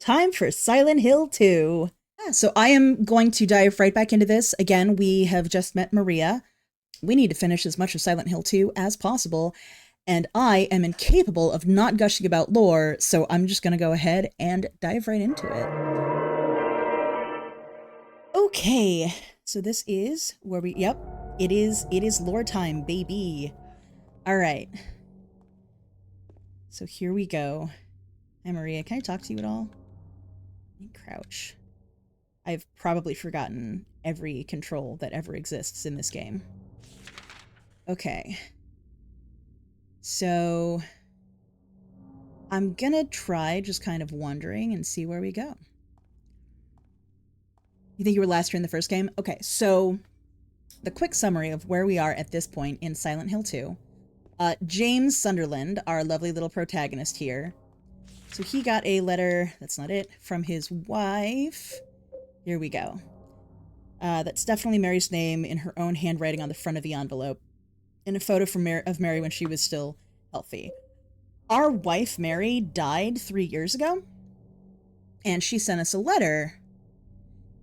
Time for Silent Hill 2. So I am going to dive right back into this. Again, we have just met Maria. We need to finish as much of Silent Hill 2 as possible, and I am incapable of not gushing about lore, so I'm just going to go ahead and dive right into it. Okay, so this is where it is lore time, baby. All right, so here we go. Hi, Maria, can I talk to you at all? Crouch. I've probably forgotten every control that ever exists in this game. Okay. So I'm gonna try just kind of wandering and see where we go. You think you were last here in the first game? Okay, so the quick summary of where we are at this point in Silent Hill 2. James Sunderland, our lovely little protagonist here. So he got a letter, that's not it, from his wife. Here we go. That's definitely Mary's name in her own handwriting on the front of the envelope. And a photo of Mary when she was still healthy. Our wife, Mary, died 3 years ago, and she sent us a letter.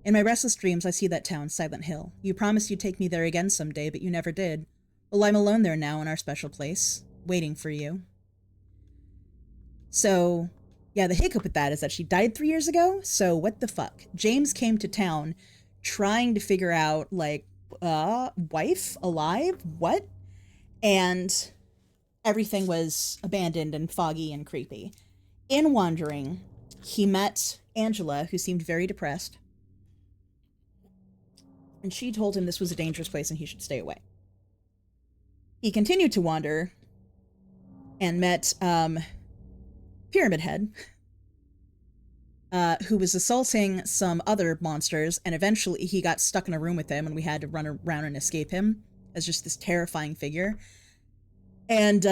In my restless dreams, I see that town, Silent Hill. You promised you'd take me there again someday, but you never did. Well, I'm alone there now in our special place, waiting for you. So, yeah, the hiccup with that is that she died 3 years ago, so what the fuck? James came to town trying to figure out, like, wife? Alive? What? And everything was abandoned and foggy and creepy. In wandering, he met Angela, who seemed very depressed, and she told him this was a dangerous place and he should stay away. He continued to wander and met Pyramid Head, who was assaulting some other monsters, and eventually he got stuck in a room with him and we had to run around and escape him as just this terrifying figure. And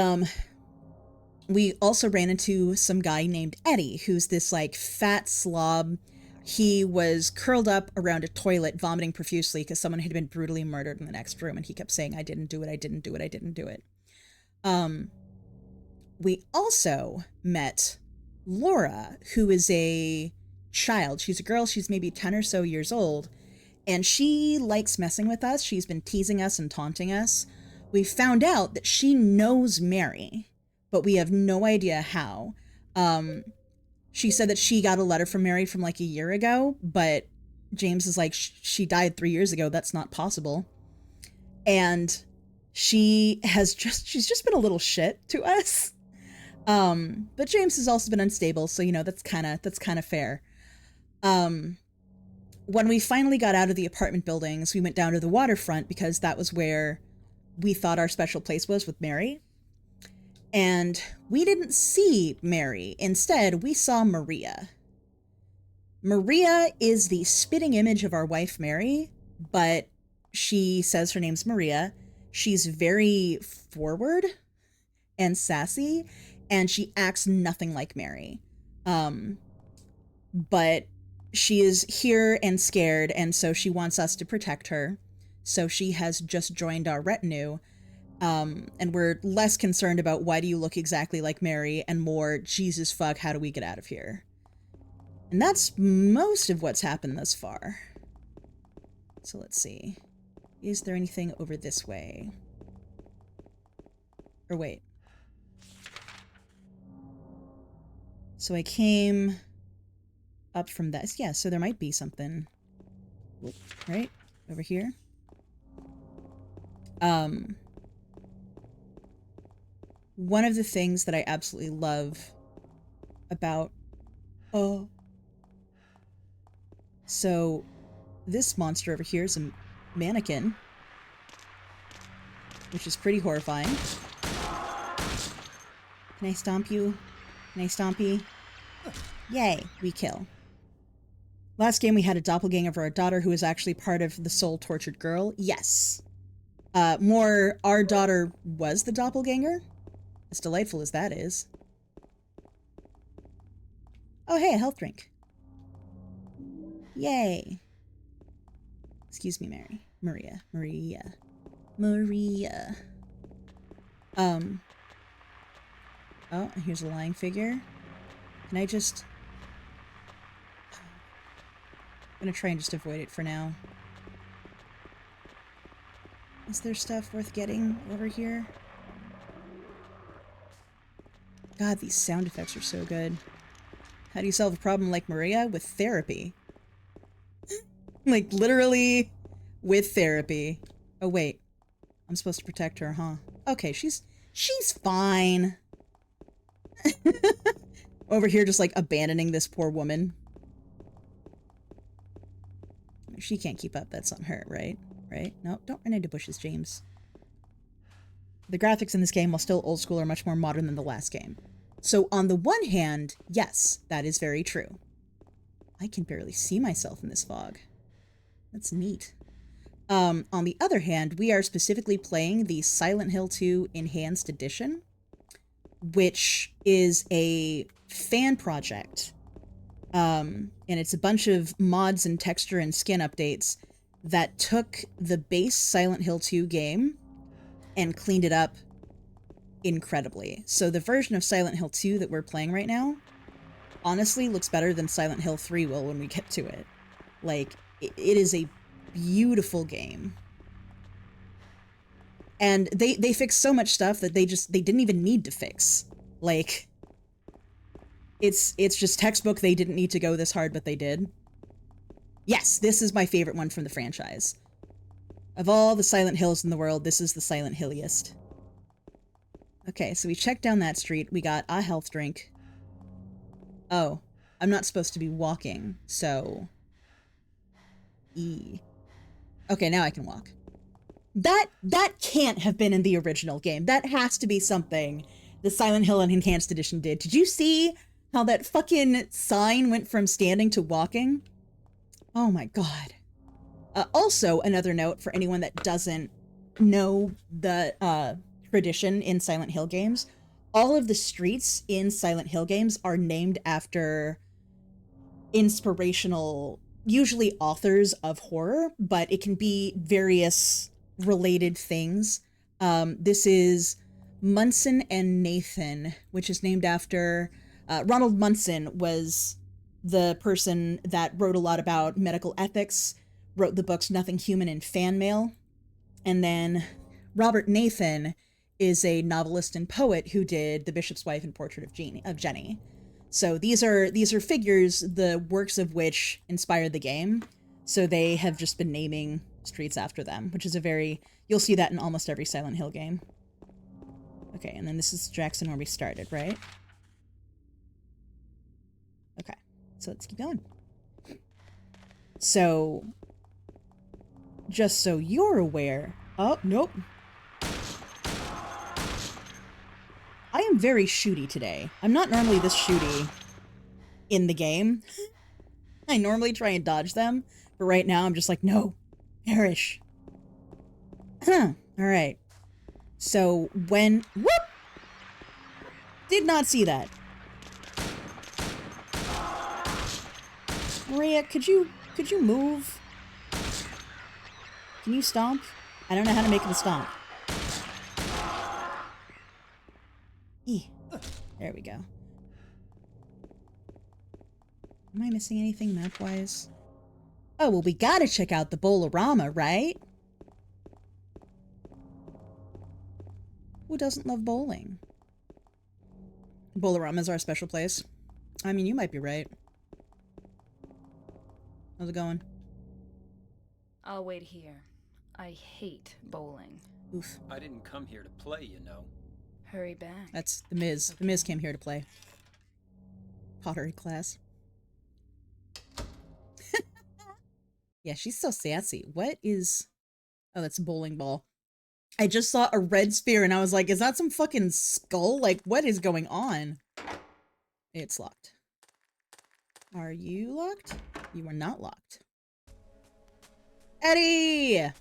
we also ran into some guy named Eddie, who's this like fat slob. He was curled up around a toilet vomiting profusely because someone had been brutally murdered in the next room, and he kept saying, I didn't do it, I didn't do it, I didn't do it. We also met Laura, who is a child. She's a girl, she's maybe 10 or so years old, and she likes messing with us. She's been teasing us and taunting us. We found out that she knows Mary, but we have no idea how. She said that she got a letter from Mary from like a year ago, but James is like, she died 3 years ago. That's not possible. And she's just been a little shit to us. But James has also been unstable, so that's kind of fair. When we finally got out of the apartment buildings, we went down to the waterfront because that was where we thought our special place was with Mary. And we didn't see Mary. Instead, we saw Maria. Maria is the spitting image of our wife, Mary, but she says her name's Maria. She's very forward and sassy, and she acts nothing like Mary. But she is here and scared, and so she wants us to protect her. So she has just joined our retinue. And we're less concerned about why do you look exactly like Mary and more, Jesus fuck, how do we get out of here? And that's most of what's happened thus far. So let's see. Is there anything over this way? Or wait. So I came up from this. Yeah, so there might be something. Right? Over here. One of the things that I absolutely love about... Oh. So, this monster over here is a mannequin, which is pretty horrifying. Can I stomp you? Can I stomp you? Yay, we kill. Last game we had a doppelganger of our daughter who was actually part of the soul tortured girl. Yes. Our daughter was the doppelganger. As delightful as that is. Oh, hey, a health drink. Yay. Excuse me, Maria. Oh, here's a lying figure. Can I just... I'm gonna try and just avoid it for now. Is there stuff worth getting over here? God, these sound effects are so good. How do you solve a problem like Maria? With therapy. Like, literally, with therapy. Oh, wait. I'm supposed to protect her, huh? Okay, she's fine. Over here just, like, abandoning this poor woman. She can't keep up. That's on her, right? Right? No, don't run into bushes, James. The graphics in this game, while still old school, are much more modern than the last game. So on the one hand, yes, that is very true. I can barely see myself in this fog. That's neat. On the other hand, we are specifically playing the Silent Hill 2 Enhanced Edition, which is a fan project. And it's a bunch of mods and texture and skin updates that took the base Silent Hill 2 game and cleaned it up incredibly. So the version of Silent Hill 2 that we're playing right now honestly looks better than Silent Hill 3 will when we get to it. Like, it is a beautiful game. And they fixed so much stuff that they didn't even need to fix. Like, it's just textbook. They didn't need to go this hard, but they did. Yes, this is my favorite one from the franchise. Of all the Silent Hills in the world, this is the Silent Hilliest. Okay, so we checked down that street. We got a health drink. Oh, I'm not supposed to be walking, so... E. Okay, now I can walk. That can't have been in the original game. That has to be something the Silent Hill and Enhanced Edition did. Did you see how that fucking sign went from standing to walking? Oh my god. Also, another note for anyone that doesn't know the tradition in Silent Hill games, all of the streets in Silent Hill games are named after inspirational, usually authors of horror, but it can be various related things. This is Munson and Nathan, which is named after Ronald Munson was the person that wrote a lot about medical ethics, wrote the books Nothing Human and Fan Mail. And then Robert Nathan is a novelist and poet who did The Bishop's Wife and Portrait of Jenny. So these are figures, the works of which inspired the game. So they have just been naming streets after them, which is you'll see that in almost every Silent Hill game. Okay, and then this is Jackson where we started, right? Okay, so let's keep going. So, just so you're aware... Oh, nope. I am very shooty today. I'm not normally this shooty in the game. I normally try and dodge them, but right now I'm just like, no, perish. Alright. So, when... Whoop! Did not see that. Maria, could you move? Can you stomp? I don't know how to make him stomp. There we go. Am I missing anything map-wise? Oh, well, we gotta check out the Bowl-O-Rama, right? Who doesn't love bowling? Bowl-O-Rama is our special place. I mean, you might be right. How's it going? I'll wait here. I hate bowling. Oof. I didn't come here to play, you know. Hurry back. That's The Miz. The Miz came here to play. Pottery class. Yeah, she's so sassy. What is... Oh, that's a bowling ball. I just saw a red sphere and I was like, is that some fucking skull? Like, what is going on? It's locked. Are you locked? You are not locked. Eddie!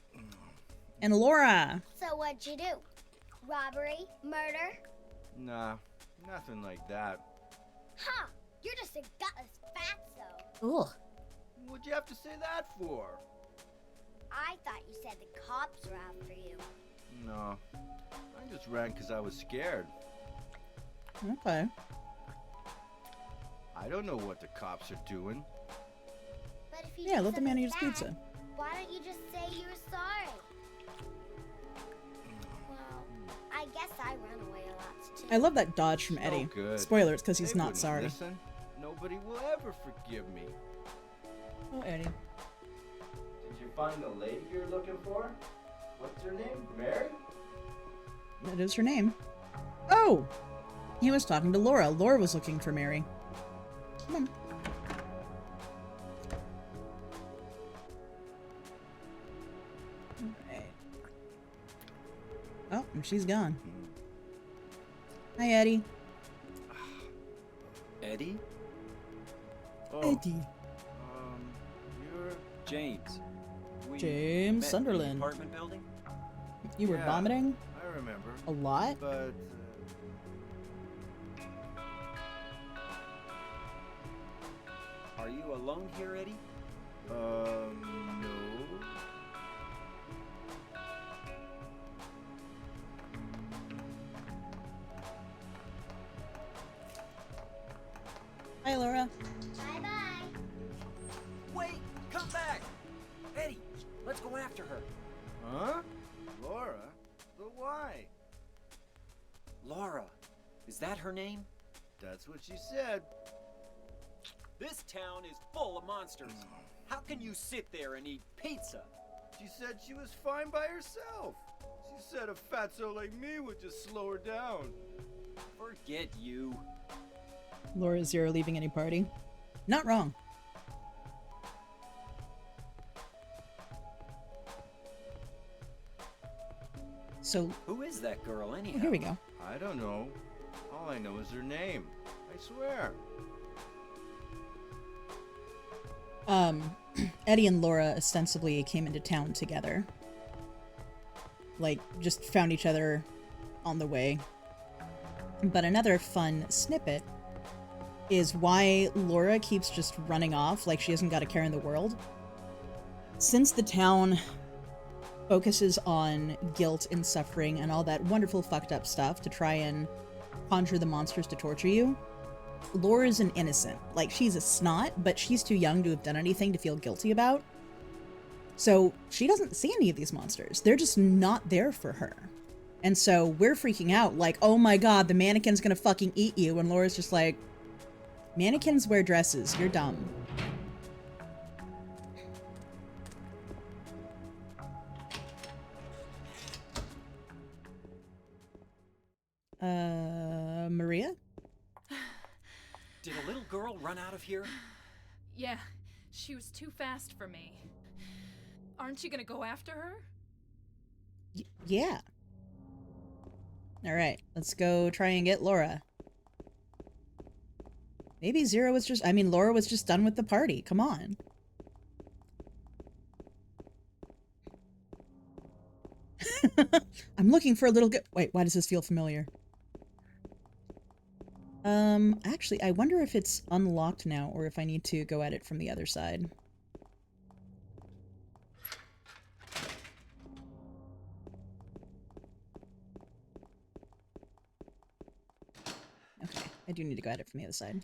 And Laura! So what'd you do? Robbery? Murder? Nah, nothing like that. Huh! You're just a gutless fatso. Ugh. What'd you have to say that for? I thought you said the cops were after you. No, I just ran because I was scared. Okay. I don't know what the cops are doing. But if you Yeah, did let the man something eat his bad, pizza. why don't you just say you were sorry? Well, I guess I run away a lot too. I love that dodge from No Eddie. good. Spoilers, because he's They not wouldn't sorry. Listen. Nobody will ever forgive me. Oh, Eddie. Did you find the lady you're looking for? What's her name? Mary? That is her name. Oh! He was talking to Laura. Laura was looking for Mary. Come on. Okay. Oh, and she's gone. Hi, Eddie. Eddie? Oh, Eddie. you're... James. We James met in the Sunderland. apartment building? You were Yeah. vomiting? I remember. A lot? But, Are you alone here, Eddie? no. Hi, Laura. Bye-bye. Wait! Come back! Eddie, let's go after her. Huh? Laura? But why? Laura. Is that her name? That's what she said. This town is full of monsters. How can you sit there and eat pizza? She said she was fine by herself. She said a fatso like me would just slow her down. Forget you. Laura Zero leaving any party? Not wrong. So, Who is that girl, anyhow? here we go. I don't know. All I know is her name. I swear. Eddie and Laura ostensibly came into town together. Like, just found each other on the way. But another fun snippet is why Laura keeps just running off like she hasn't got a care in the world. Since the town focuses on guilt and suffering and all that wonderful fucked up stuff to try and conjure the monsters to torture you, Laura's an innocent. Like, she's a snot, but she's too young to have done anything to feel guilty about. So she doesn't see any of these monsters. They're just not there for her. And so we're freaking out like, oh my god, the mannequin's gonna fucking eat you. And Laura's just like, mannequins wear dresses. You're dumb. Maria? Did a little girl run out of here? Yeah, she was too fast for me. Aren't you gonna go after her? Yeah. Alright, let's go try and get Laura. Maybe Zero was just... I mean, Laura was just done with the party. Come on. I'm looking for a little... Wait, why does this feel familiar? Actually, I wonder if it's unlocked now or if I need to go at it from the other side. Okay, I do need to go at it from the other side.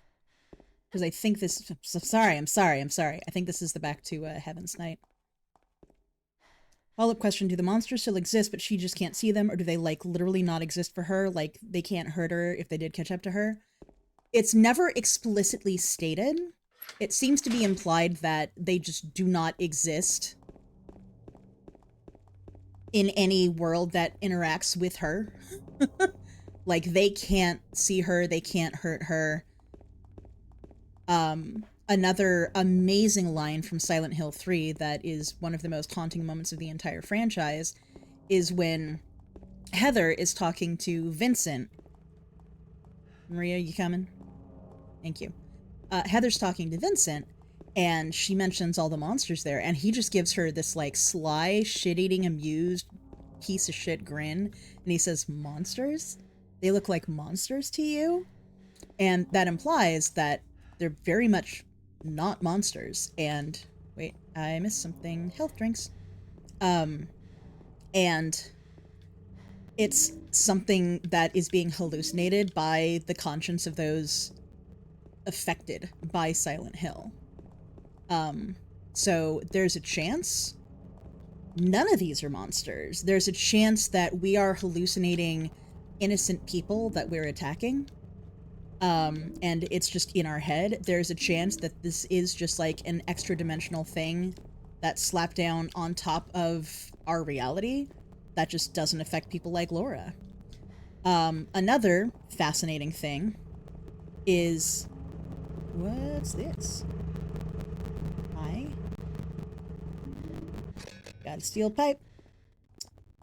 Because I think this... I'm sorry. I think this is the back to Heaven's Night. Follow-up question, do the monsters still exist but she just can't see them, or do they, like, literally not exist for her? Like, they can't hurt her if they did catch up to her? It's never explicitly stated. It seems to be implied that they just do not exist in any world that interacts with her. Like, they can't see her, they can't hurt her. Another amazing line from Silent Hill 3 that is one of the most haunting moments of the entire franchise is when Heather is talking to Vincent. Maria, you coming? Thank you. Heather's talking to Vincent, and she mentions all the monsters there, and he just gives her this, like, sly, shit-eating, amused, piece of shit grin, and he says, monsters? They look like monsters to you? And that implies that they're very much not monsters, and... Wait, I missed something. Health drinks. And it's something that is being hallucinated by the conscience of those affected by Silent Hill. So there's a chance none of these are monsters. There's a chance that we are hallucinating innocent people that we're attacking. And it's just in our head. There's a chance that this is just like an extra dimensional thing that's slapped down on top of our reality that just doesn't affect people like Laura. Another fascinating thing is, what's this? Hi. Got a steel pipe.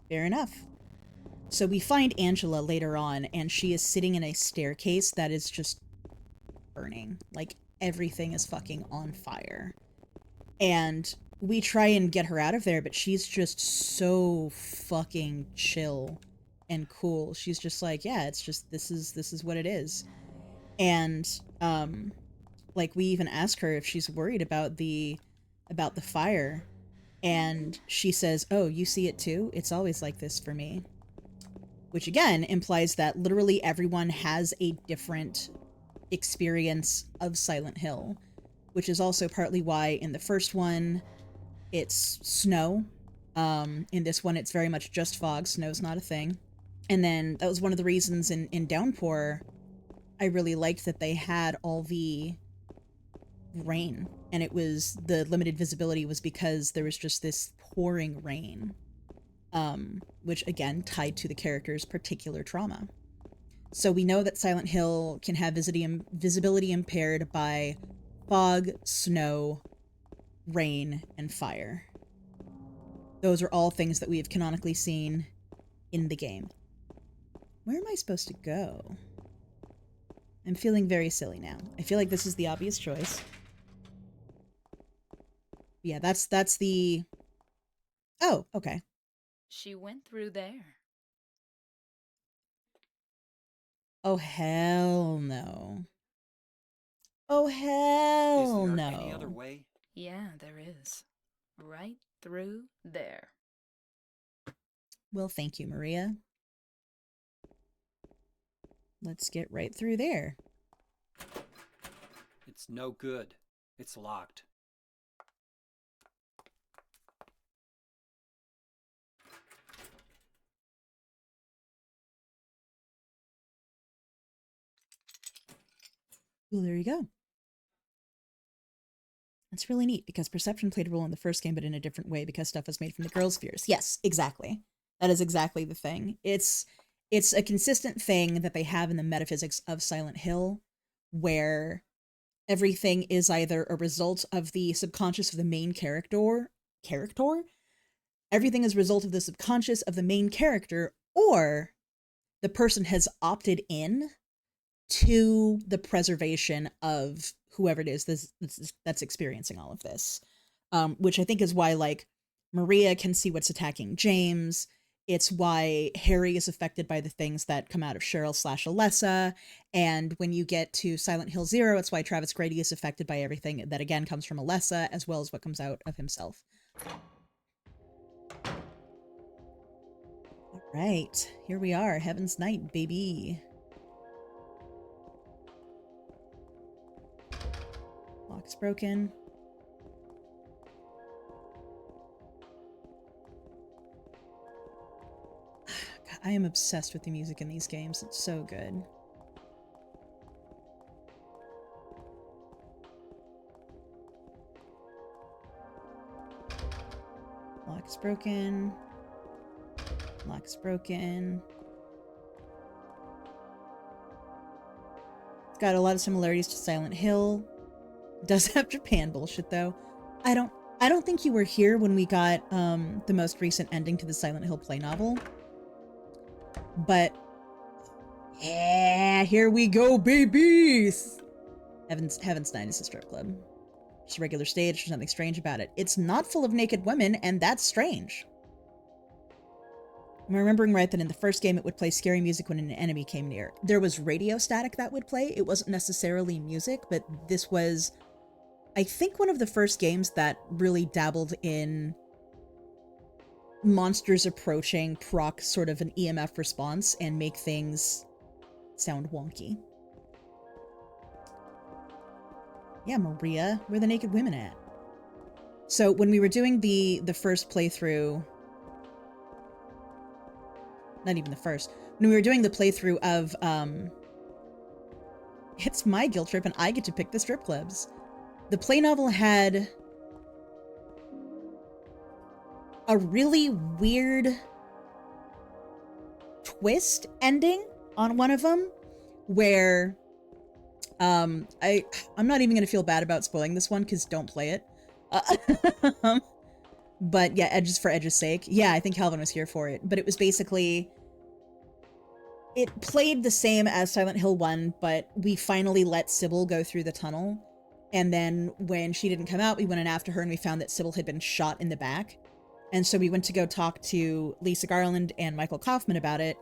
Fair enough. So we find Angela later on, and she is sitting in a staircase that is just burning. Like, everything is fucking on fire. And we try and get her out of there, but she's just so fucking chill and cool. She's just like, yeah, it's just, this is what it is. And, like, we even ask her if she's worried about the fire. And she says, oh, you see it too? It's always like this for me. Which again implies that literally everyone has a different experience of Silent Hill, which is also partly why in the first one it's snow. In this one it's very much just fog. Snow's not a thing. And then that was one of the reasons in Downpour I really liked that they had all the rain, and it was the limited visibility was because there was just this pouring rain. Which again tied to the character's particular trauma. So we know that Silent Hill can have visibility impaired by fog, snow, rain, and fire. Those are all things that we have canonically seen in the game. Where am I supposed to go? I'm feeling very silly now. I feel like this is the obvious choice. Yeah, that's the... Oh, okay. She went through there. Oh, hell no. Oh, hell Is there no. any other way? Yeah, there is. Right through there. Well, thank you, Maria. Let's get right through there. It's no good. It's locked. Well, there you go. That's really neat, because perception played a role in the first game, but in a different way, because stuff was made from the girl spheres. Yes, exactly. That is exactly the thing. It's a consistent thing that they have in the metaphysics of Silent Hill, where everything is either a result of the subconscious of the main character? Everything is a result of the subconscious of the main character, or the person has opted in to the preservation of whoever it is that's experiencing all of this. Which I think is why, like, Maria can see what's attacking James. It's why Harry is affected by the things that come out of Cheryl/Alessa. And when you get to Silent Hill 0, it's why Travis Grady is affected by everything that, again, comes from Alessa, as well as what comes out of himself. All right, here we are. Heaven's Night, baby. Lock's broken. God, I am obsessed with the music in these games. It's so good. Lock's broken. Lock's broken. It's got a lot of similarities to Silent Hill. It does have Japan bullshit though. I don't think you were here when we got the most recent ending to the Silent Hill play novel. But yeah, here we go, babies! Heaven's Night is a strip club. Just a regular stage, there's nothing strange about it. It's not full of naked women, and that's strange. Am I remembering right that in the first game it would play scary music when an enemy came near? There was radio static that would play. It wasn't necessarily music, but this was, I think, one of the first games that really dabbled in monsters approaching, proc sort of an EMF response, and make things sound wonky. Yeah, Maria, where are the naked women at? So when we were doing the first playthrough, not even the first, when we were doing the playthrough of, it's my guilt trip and I get to pick the strip clubs. The play novel had a really weird twist ending on one of them where, I'm not even gonna feel bad about spoiling this one because don't play it. But yeah, edges for edge's sake. Yeah, I think Calvin was here for it. But it was basically, it played the same as Silent Hill 1, but we finally let Sybil go through the tunnel. And then when she didn't come out, we went in after her and we found that Sybil had been shot in the back. And so we went to go talk to Lisa Garland and Michael Kaufman about it.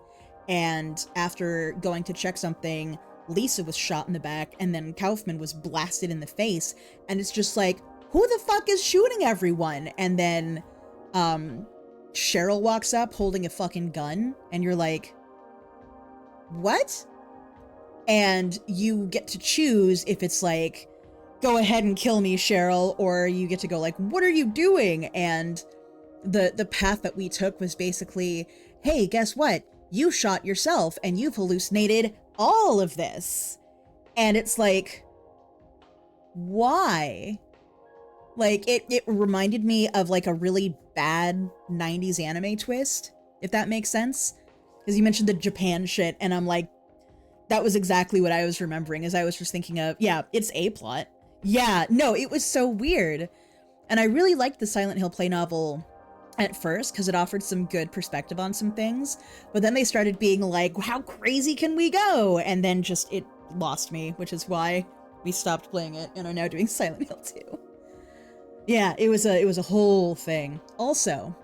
And after going to check something, Lisa was shot in the back and then Kaufman was blasted in the face. And it's just like, who the fuck is shooting everyone? And then Cheryl walks up holding a fucking gun and you're like, what? And you get to choose if it's like, go ahead and kill me, Cheryl, or you get to go like, what are you doing? And the path that we took was basically, hey, guess what? You shot yourself and you've hallucinated all of this. And it's like, why? Like, it reminded me of like a really bad 90s anime twist, if that makes sense. Because you mentioned the Japan shit, and I'm like, that was exactly what I was remembering, as I was just thinking of, yeah, it's a plot. Yeah, no, it was so weird. And I really liked the Silent Hill play novel at first, because it offered some good perspective on some things. But then they started being like, how crazy can we go? And then just, it lost me, which is why we stopped playing it and are now doing Silent Hill 2. Yeah, it was a whole thing. Also,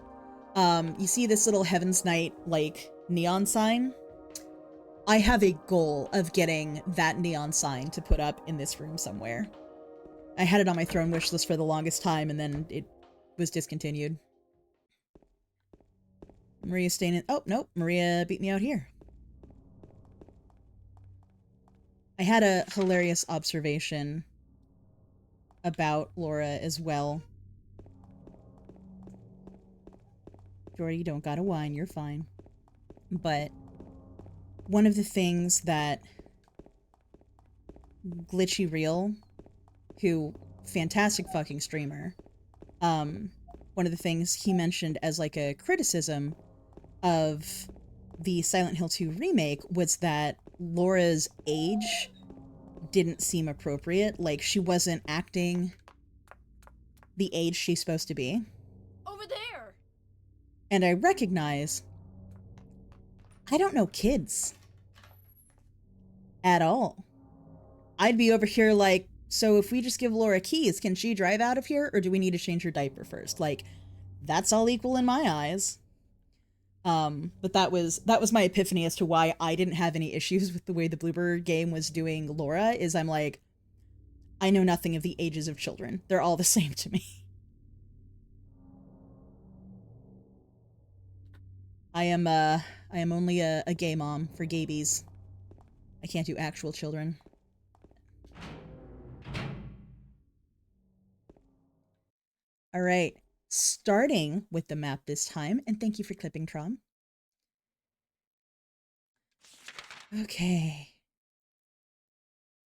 you see this little Heaven's Night, like, neon sign? I have a goal of getting that neon sign to put up in this room somewhere. I had it on my throne wish list for the longest time, and then it was discontinued. Maria's staying in- oh, nope, Maria beat me out here. I had a hilarious observation about Laura as well. Jordy, you don't gotta whine, you're fine. But one of the things that GlitchyReal, who, fantastic fucking streamer, one of the things he mentioned as like a criticism of the Silent Hill 2 remake was that Laura's age didn't seem appropriate. Like, she wasn't acting the age she's supposed to be. Over there! And I recognize I don't know kids at all. I'd be over here like, so if we just give Laura keys, can she drive out of here, or do we need to change her diaper first? Like, that's all equal in my eyes. But that was my epiphany as to why I didn't have any issues with the way the Bluebird game was doing Laura, is I'm like, I know nothing of the ages of children. They're all the same to me. I am only a gay mom for gaybies. I can't do actual children. All right, starting with the map this time, and thank you for clipping, Trom. Okay.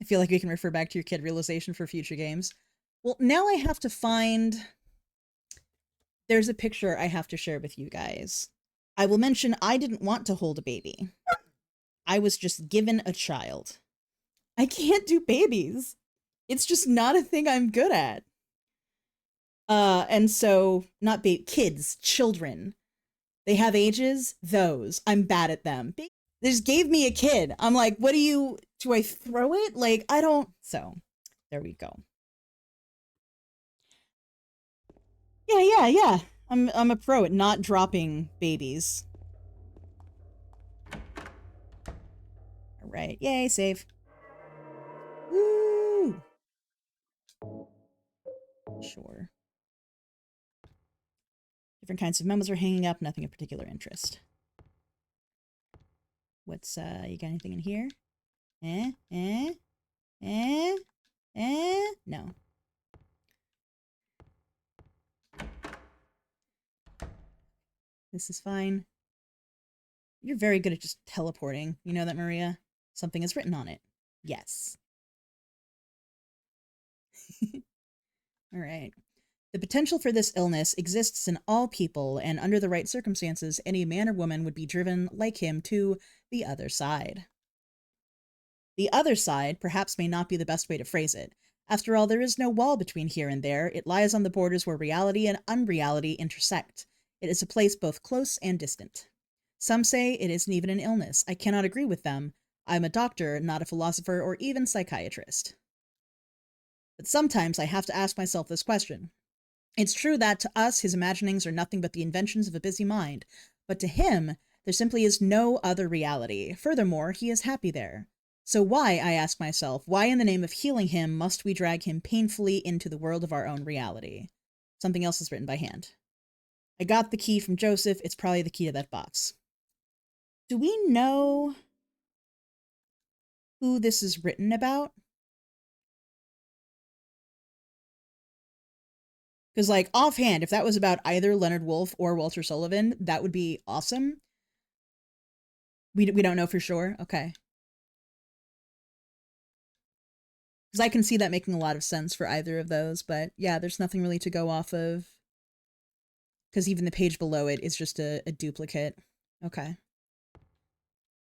I feel like we can refer back to your kid realization for future games. Well, now I have to find... There's a picture I have to share with you guys. I will mention I didn't want to hold a baby. I was just given a child. I can't do babies. It's just not a thing I'm good at. And so, not kids, children. They have ages, those. I'm bad at them. They just gave me a kid. I'm like, what do I throw it? Like, I don't, so, there we go. Yeah. I'm a pro at not dropping babies. Alright, yay, save. Woo! Sure. Different kinds of memos are hanging up, nothing of particular interest. What's, you got anything in here? No. This is fine. You're very good at just teleporting. You know that, Maria? Something is written on it. Yes. Alright. The potential for this illness exists in all people, and under the right circumstances, any man or woman would be driven, like him, to the other side. The other side perhaps may not be the best way to phrase it. After all, there is no wall between here and there. It lies on the borders where reality and unreality intersect. It is a place both close and distant. Some say it isn't even an illness. I cannot agree with them. I'm a doctor, not a philosopher or even psychiatrist. But sometimes I have to ask myself this question. It's true that to us, his imaginings are nothing but the inventions of a busy mind, but to him, there simply is no other reality. Furthermore, he is happy there. So why, I ask myself, why in the name of healing him must we drag him painfully into the world of our own reality? Something else is written by hand. I got the key from Joseph. It's probably the key to that box. Do we know who this is written about? Because, like, offhand, if that was about either Leonard Woolf or Walter Sullivan, that would be awesome. We don't know for sure? Okay. Because I can see that making a lot of sense for either of those, but yeah, there's nothing really to go off of. Because even the page below it is just a duplicate. Okay.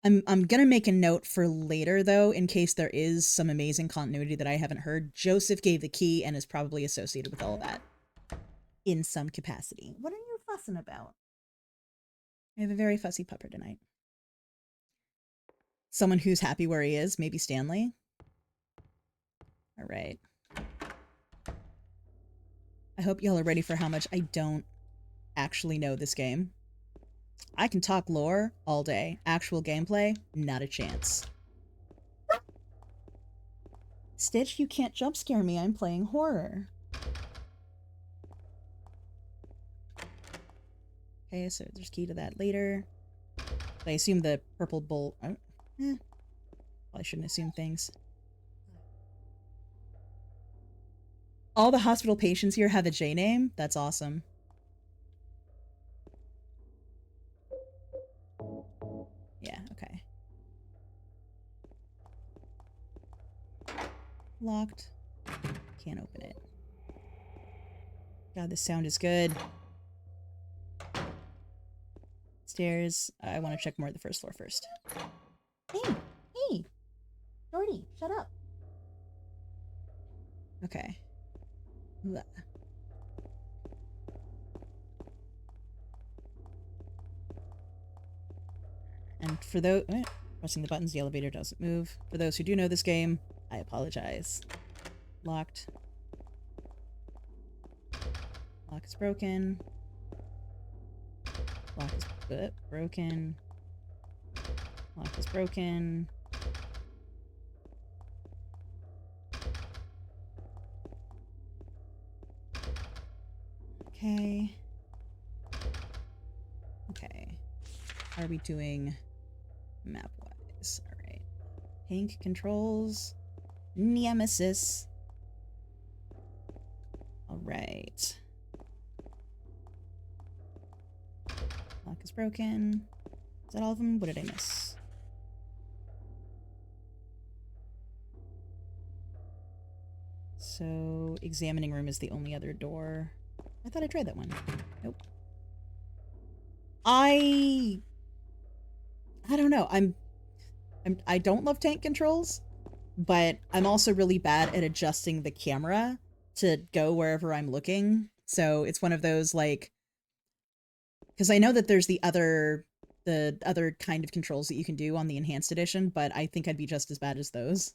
I'm gonna make a note for later, though, in case there is some amazing continuity that I haven't heard. Joseph gave the key and is probably associated with all of that. In some capacity. What are you fussing about? I have a very fussy pupper tonight. Someone who's happy where he is, maybe Stanley. Alright. I hope y'all are ready for how much I don't actually know this game. I can talk lore all day. Actual gameplay, not a chance. Stitch, you can't jump scare me. I'm playing horror. Okay, so there's key to that later. But I assume the purple bolt... Oh, probably shouldn't assume things. All the hospital patients here have a J name? That's awesome. Yeah, okay. Locked. Can't open it. God, this sound is good. Stairs. I want to check more of the first floor first. Hey! Jordy, shut up. Okay. Blah. And for those... pressing the buttons, the elevator doesn't move. For those who do know this game, I apologize. Locked. Lock is broken. Lock is broken. Lock is broken. Okay. Okay. How are we doing map-wise? Alright. Pink controls. Nemesis. Alright. Lock is broken. Is that all of them? What did I miss? So, examining room is the only other door. I thought I tried that one. Nope. I don't know. I don't love tank controls, but I'm also really bad at adjusting the camera to go wherever I'm looking. So it's one of those, like, because I know that there's the other kind of controls that you can do on the enhanced edition, but I think I'd be just as bad as those.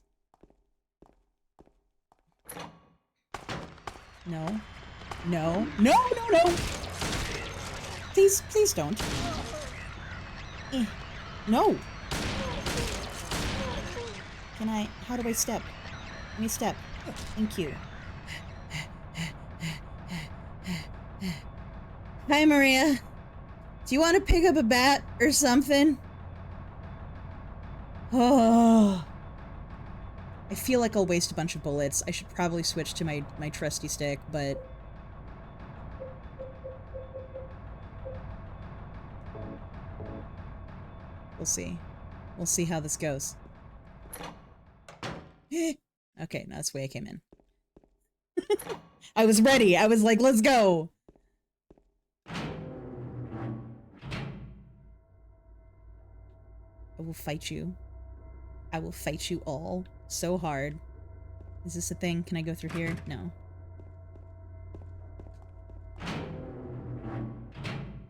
No. No. No, no, no! Please, please don't. No! Can I... How do I step? Let me step. Thank you. Hi, Maria. Do you want to pick up a bat or something? Oh... I feel like I'll waste a bunch of bullets. I should probably switch to my trusty stick, but... We'll see. We'll see how this goes. Okay, no, that's the way I came in. I was ready. I was like, let's go. I will fight you. I will fight you all so hard. Is this a thing? Can I go through here? No.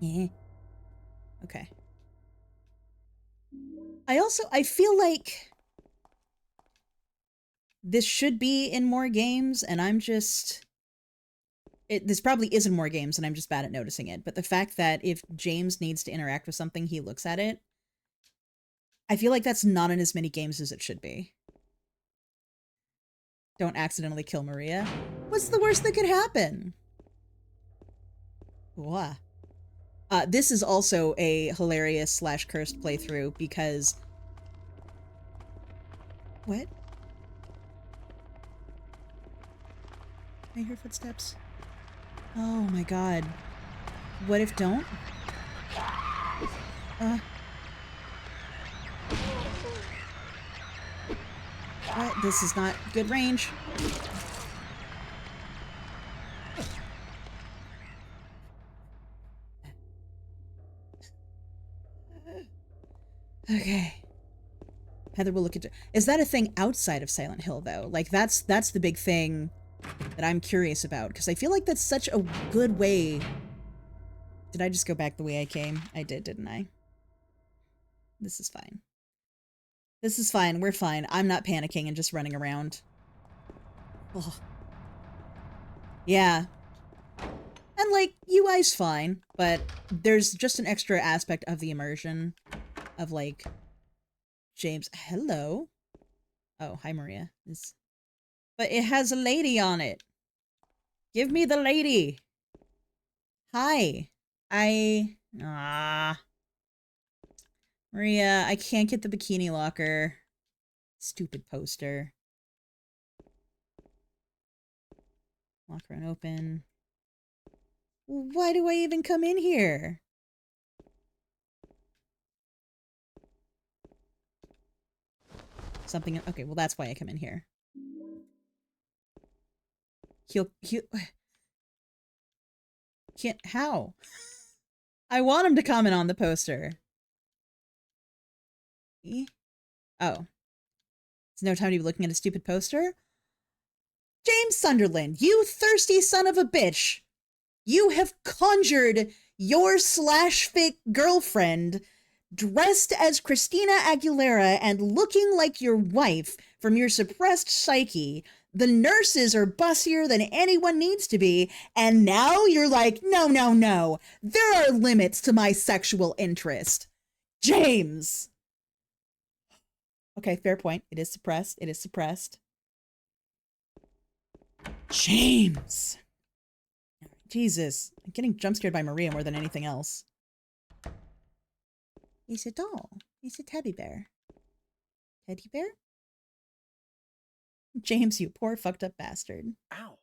Yeah. Okay. I feel like this should be in more games, and I'm just... this probably is in more games, and I'm just bad at noticing it. But the fact that if James needs to interact with something, he looks at it, I feel like that's not in as many games as it should be. Don't accidentally kill Maria. What's the worst that could happen? Wah. This is also a hilarious / cursed playthrough because... What? I hear footsteps. Oh my god. What if don't? What? This is not good range. Okay. Heather will look into... Is that a thing outside of Silent Hill, though? Like, that's the big thing that I'm curious about, because I feel like that's such a good way... Did I just go back the way I came? I did, didn't I? This is fine. This is fine. We're fine. I'm not panicking and just running around. Oh. Yeah. And, like, UI's fine, but there's just an extra aspect of the immersion of, like... James, hello? Oh, hi, Maria. But it has a lady on it. Give me the lady. Hi. Maria, I can't get the bikini locker. Stupid poster. Locker unopen. Why do I even come in here? Something... Okay, well, that's why I come in here. He'll... Can't... How? I want him to comment on the poster. Oh. It's no time to be looking at a stupid poster? James Sunderland, you thirsty son of a bitch! You have conjured your /fake girlfriend dressed as Christina Aguilera and looking like your wife from your suppressed psyche. The nurses are bussier than anyone needs to be, and now you're like, no, no, no. There are limits to my sexual interest. James! Okay, fair point. It is suppressed. It is suppressed. James! Jesus. I'm getting jump scared by Maria more than anything else. He's a doll. He's a teddy bear. Teddy bear? James, you poor fucked up bastard. Ow.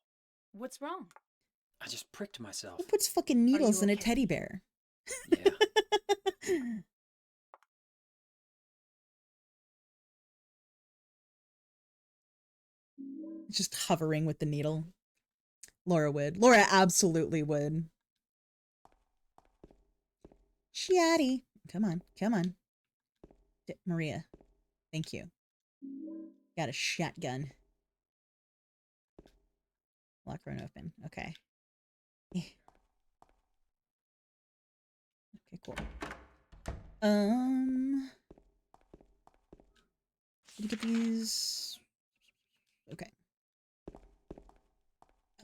What's wrong? I just pricked myself. Who puts fucking needles in a okay? teddy bear? Yeah. Just hovering with the needle. Laura would. Laura absolutely would. Shiati. Come on. Come on. Maria. Thank you. Got a shotgun. Lock run open. Okay. Okay, cool. Did you get these? Okay.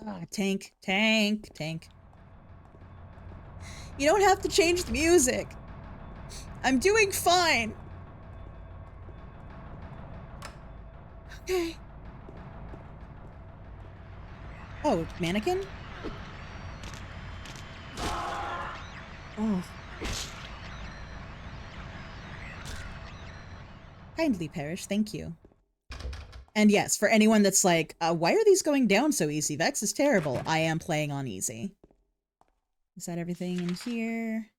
Ah, tank. Tank. Tank. You don't have to change the music. I'm doing fine. Okay. Oh, mannequin? Oh. Kindly perish, thank you. And yes, for anyone that's like, why are these going down so easy? Vex is terrible. I am playing on easy. Is that everything in here?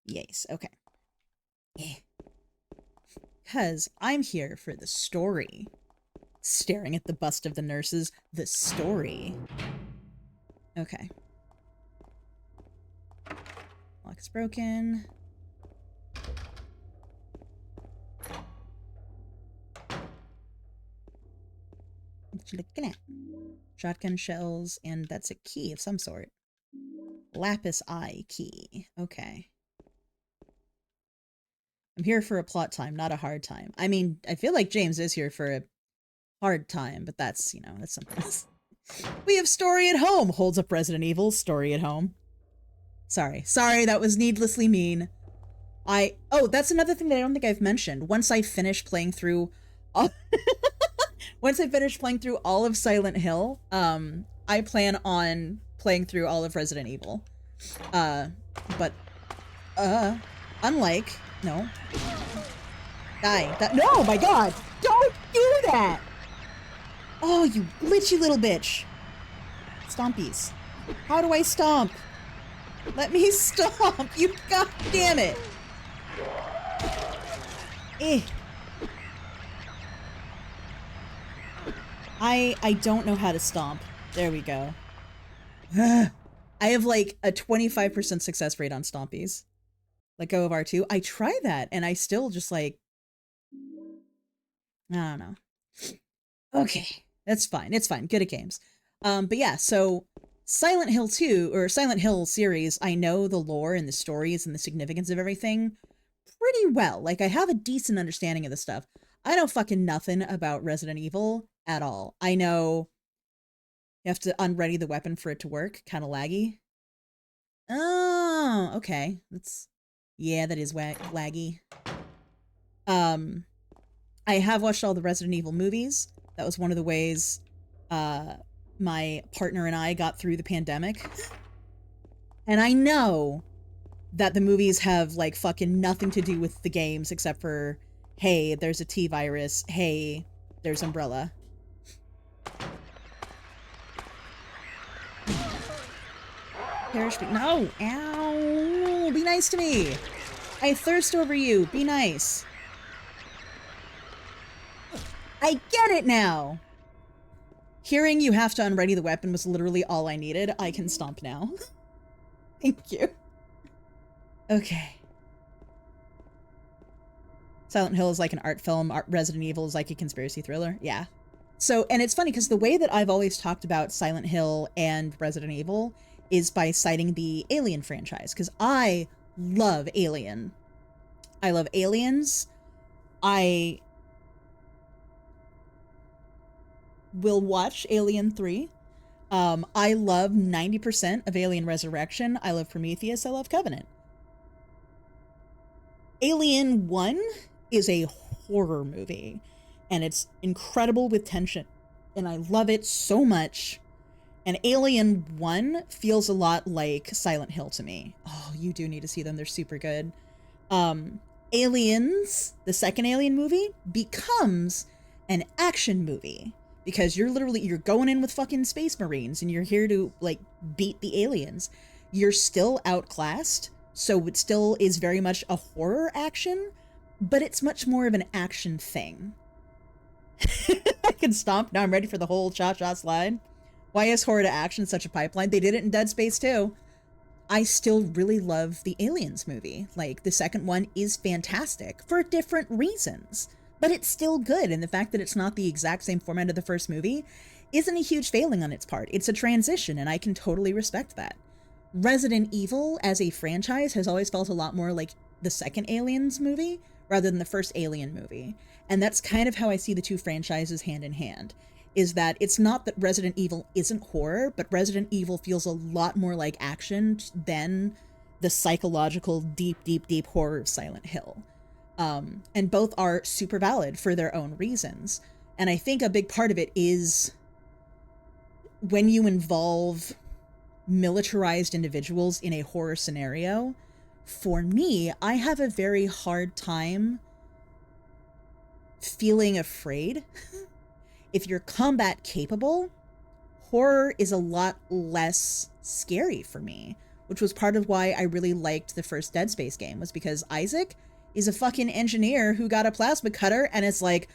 Yes, okay. Because I'm here for the story. Staring at the bust of the nurses. The story. Okay. Lock is broken. What you looking at? Shotgun shells, and that's a key of some sort. Lapis eye key. Okay. I'm here for a plot time, not a hard time. I mean, I feel like James is here for a hard time, but that's, you know, that's something else. We have story at home, holds up Resident Evil, story at home. Sorry, that was needlessly mean. Oh, that's another thing that I don't think I've mentioned. Once I finish playing through all of Silent Hill, I plan on playing through all of Resident Evil. Unlike, no. Die. No, my god! Don't do that! Oh, you glitchy little bitch. Stompies. How do I stomp? Let me stomp! You god damn it! I don't know how to stomp. There we go. I have like a 25% success rate on stompies. Let go of R2. I try that and I still just like, I don't know. Okay, that's fine. It's fine. Good at games. But yeah, so Silent Hill 2 or Silent Hill series, I know the lore and the stories and the significance of everything pretty well. Like I have a decent understanding of the stuff. I know fucking nothing about Resident Evil at all. I know you have to unready the weapon for it to work. Kind of laggy. Oh, okay. Yeah, that is laggy. I have watched all the Resident Evil movies. That was one of the ways my partner and I got through the pandemic. And I know that the movies have like fucking nothing to do with the games except for, hey, there's a T-virus. Hey, there's Umbrella. Perish. No! Ow! Be nice to me! I thirst over you! Be nice! I get it now! Hearing you have to unready the weapon was literally all I needed. I can stomp now. Thank you. Okay. Silent Hill is like an art film. Resident Evil is like a conspiracy thriller. Yeah. So, and it's funny because the way that I've always talked about Silent Hill and Resident Evil is by citing the Alien franchise, because I love Alien. I love Aliens. I will watch Alien 3. I love 90% of Alien Resurrection. I love Prometheus. I love Covenant. Alien 1 is a horror movie, and it's incredible with tension, and I love it so much. And Alien 1 feels a lot like Silent Hill to me. Oh, you do need to see them. They're super good. Aliens, the second Alien movie, becomes an action movie. Because you're going in with fucking space marines and you're here to, like, beat the aliens. You're still outclassed, so it still is very much a horror action, but it's much more of an action thing. I can stomp. Now I'm ready for the whole cha-cha slide. Why is horror to action such a pipeline? They did it in Dead Space too. I still really love the Aliens movie. Like, the second one is fantastic for different reasons, but it's still good. And the fact that it's not the exact same format of the first movie isn't a huge failing on its part. It's a transition, and I can totally respect that. Resident Evil as a franchise has always felt a lot more like the second Aliens movie rather than the first Alien movie. And that's kind of how I see the two franchises hand in hand. Is that it's not that Resident Evil isn't horror, but Resident Evil feels a lot more like action than the psychological, deep horror of Silent Hill. And both are super valid for their own reasons. And I think a big part of it is when you involve militarized individuals in a horror scenario, for me, I have a very hard time feeling afraid. If you're combat capable, horror is a lot less scary for me, which was part of why I really liked the first Dead Space game, was because Isaac He's a fucking engineer who got a plasma cutter and it's like,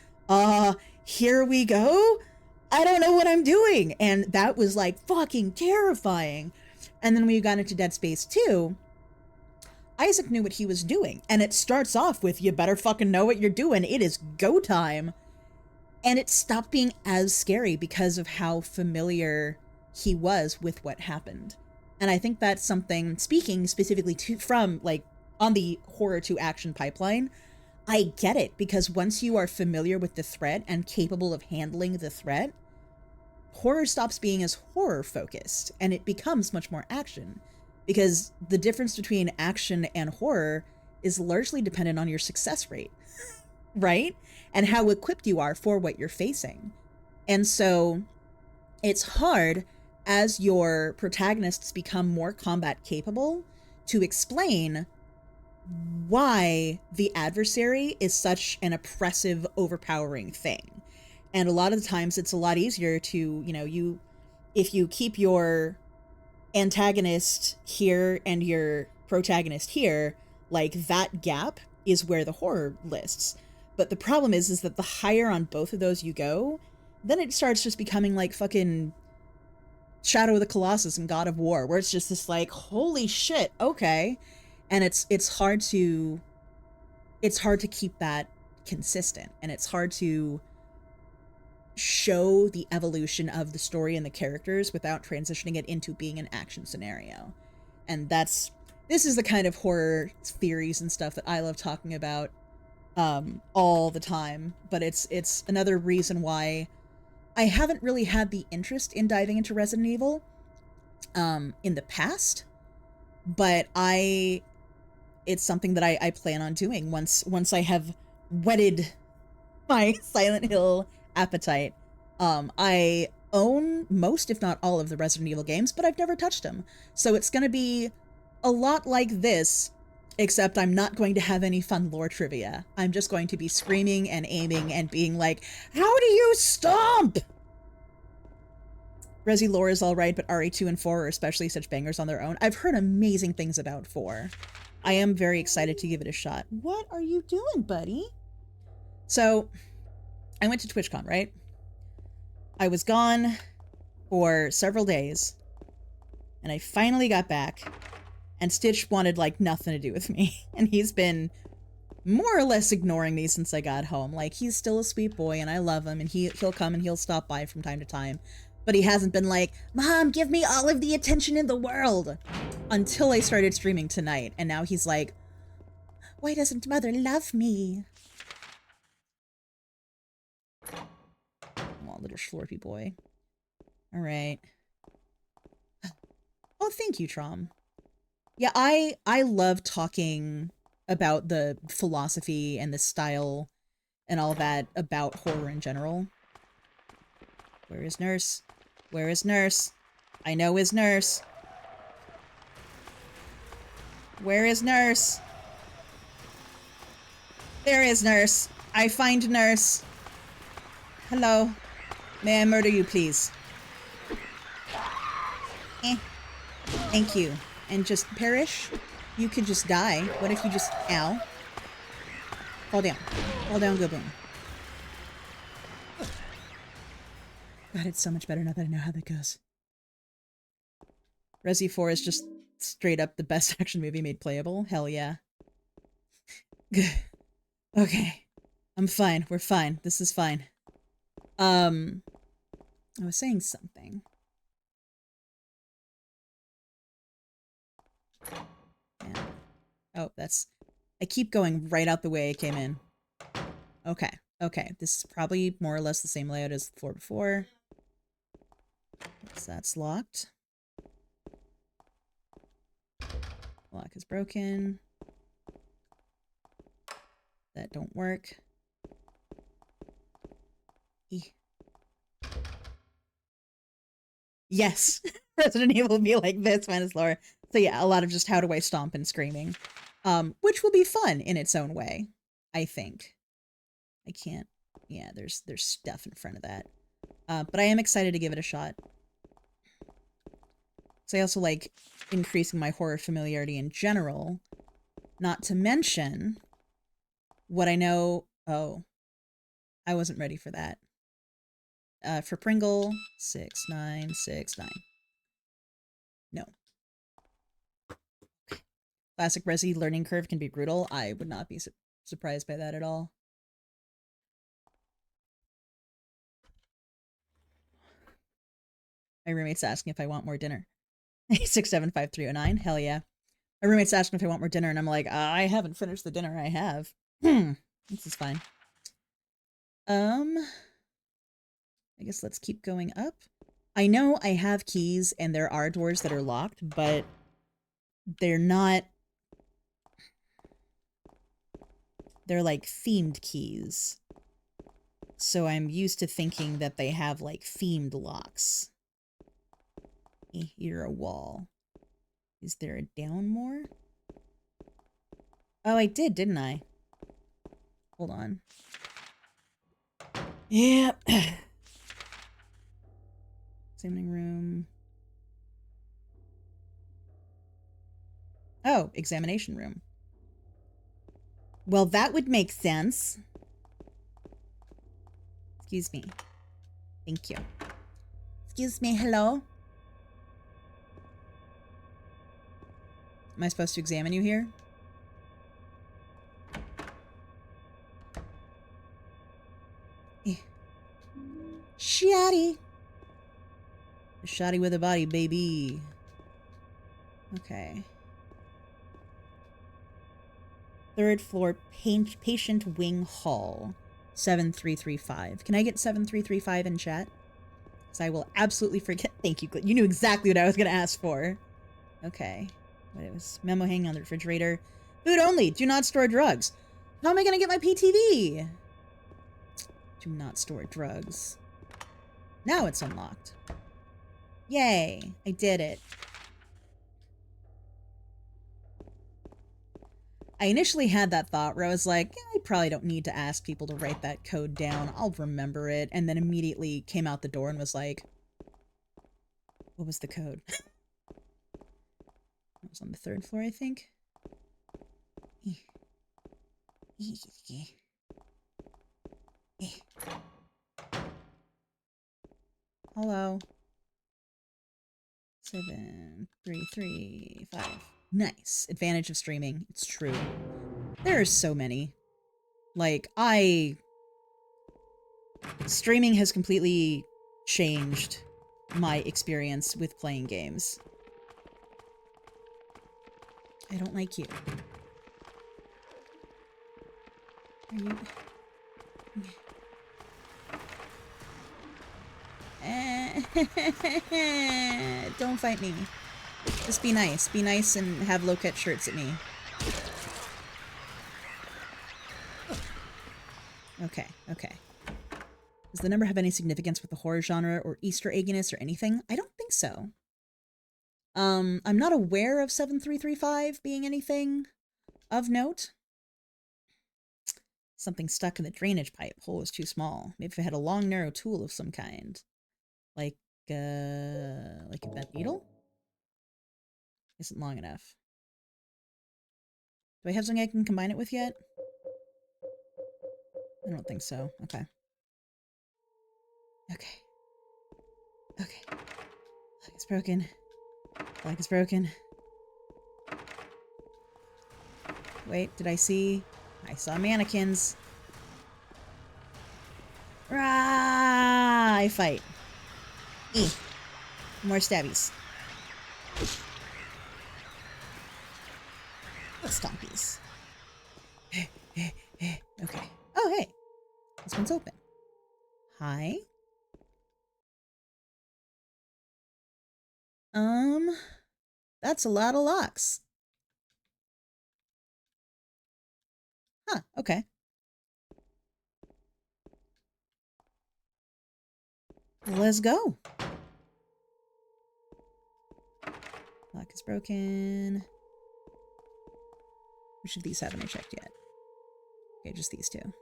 here we go? I don't know what I'm doing. And that was like fucking terrifying. And then when you got into Dead Space 2, Isaac knew what he was doing. And it starts off with, you better fucking know what you're doing. It is go time. And it stopped being as scary because of how familiar he was with what happened. And I think that's something, speaking specifically from, like, on the horror to action pipeline, I get it, because once you are familiar with the threat and capable of handling the threat, horror stops being as horror focused and it becomes much more action, because the difference between action and horror is largely dependent on your success rate, right? And how equipped you are for what you're facing. And so it's hard as your protagonists become more combat capable to explain why the adversary is such an oppressive, overpowering thing. And a lot of the times it's a lot easier to, if you keep your antagonist here and your protagonist here, like, that gap is where the horror lists. But the problem is that the higher on both of those you go, then it starts just becoming like fucking Shadow of the Colossus and God of War, where it's just this like, holy shit, okay. And it's hard to keep that consistent, and it's hard to show the evolution of the story and the characters without transitioning it into being an action scenario. And this is the kind of horror theories and stuff that I love talking about all the time, but it's another reason why I haven't really had the interest in diving into Resident Evil in the past, but it's something that I plan on doing once I have whetted my Silent Hill appetite. I own most, if not all, of the Resident Evil games, but I've never touched them. So it's going to be a lot like this, except I'm not going to have any fun lore trivia. I'm just going to be screaming and aiming and being like, how do you stomp? Resi lore is alright, but RE2 and 4 are especially such bangers on their own. I've heard amazing things about 4. I am very excited to give it a shot. What are you doing, buddy? So, I went to TwitchCon, right? I was gone for several days, and I finally got back, and Stitch wanted, like, nothing to do with me. And he's been more or less ignoring me since I got home. Like, he's still a sweet boy, and I love him, and he'll come and he'll stop by from time to time. But he hasn't been like, Mom, give me all of the attention in the world, until I started streaming tonight. And now he's like, why doesn't Mother love me? Oh, little schlorpy boy. All right. Oh, thank you, Trom. Yeah, I love talking about the philosophy and the style and all that about horror in general. Where is Nurse? Where is Nurse? I know is Nurse. Where is Nurse? There is Nurse. I find Nurse. Hello. May I murder you, please? Thank you. And just perish? You could just die. What if you just... Ow. Fall down. Fall down, go boom. God, it's so much better now that I know how that goes. Resi 4 is just straight up the best action movie made playable. Hell yeah. Okay. I'm fine. We're fine. This is fine. I was saying something. Yeah. Oh, I keep going right out the way it came in. Okay. Okay. This is probably more or less the same layout as the floor before. So that's locked. Lock is broken. That don't work. Yes! Resident Evil will be like this, minus lore. So yeah, a lot of just how do I stomp and screaming. Which will be fun in its own way, I think. I can't... Yeah, there's stuff in front of that. But I am excited to give it a shot. So I also like increasing my horror familiarity in general. Not to mention What I know... Oh. I wasn't ready for that. For Pringle, 6969. No. Classic Resi learning curve can be brutal. I would not be surprised by that at all. My roommate's asking if I want more dinner. 675-309. Hell yeah. My roommate's asking if I want more dinner, and I'm like, I haven't finished the dinner I have. This is fine. I guess let's keep going up. I know I have keys, and there are doors that are locked, but they're not... They're like themed keys. So I'm used to thinking that they have like themed locks. You're a wall. Is there a down more? Oh, I did, didn't I? Hold on. Yep. Examining room. Oh, examination room. Well, that would make sense. Excuse me. Thank you. Excuse me, hello? Am I supposed to examine you here? Shotty. A shotty with a body, baby. Okay. Third floor, patient wing hall. 7335. Can I get 7335 in chat? Because I will absolutely forget. Thank you. You knew exactly what I was going to ask for. Okay. What it was? Memo hanging on the refrigerator. Food only. Do not store drugs. How am I going to get my PTV? Do not store drugs. Now it's unlocked. Yay. I did it. I initially had that thought where I was like, I probably don't need to ask people to write that code down. I'll remember it. And then immediately came out the door and was like, what was the code? It was on the 3rd floor, I think. Hello. 7335. Nice. Advantage of streaming. It's true. There are so many. Like, streaming has completely changed my experience with playing games. I don't like you. Are you... Don't fight me. Just be nice. Be nice and have low-cut shirts at me. Okay, okay. Does the number have any significance with the horror genre or Easter egginess or anything? I don't think so. I'm not aware of 7335 being anything of note. Something stuck in the drainage pipe. Hole was too small. Maybe if it had a long, narrow tool of some kind. Like a bent needle? Isn't long enough. Do I have something I can combine it with yet? I don't think so. Okay. Okay. Okay. Lock is broken. Lock is broken. Wait, did I see? I saw mannequins. Rah! I fight. More stabbies. Stompies. Okay. Oh, hey. This one's open. Hi. That's a lot of locks. Huh, okay. Let's go. Lock is broken. Which of these haven't I checked yet? Okay, just these two.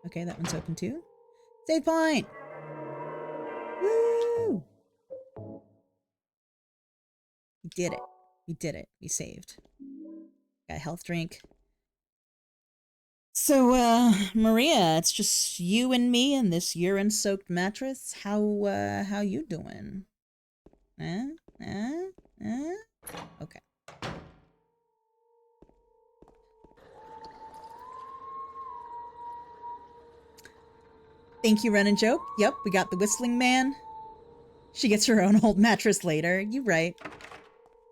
Okay, that one's open too. Save point! Woo! We did it. We did it. We saved. Got a health drink. So, Maria, it's just you and me and this urine-soaked mattress. How you doing? Eh? Eh? Eh? Okay. Thank you, Ren and Joke. Yep, we got the Whistling Man. She gets her own old mattress later. You right.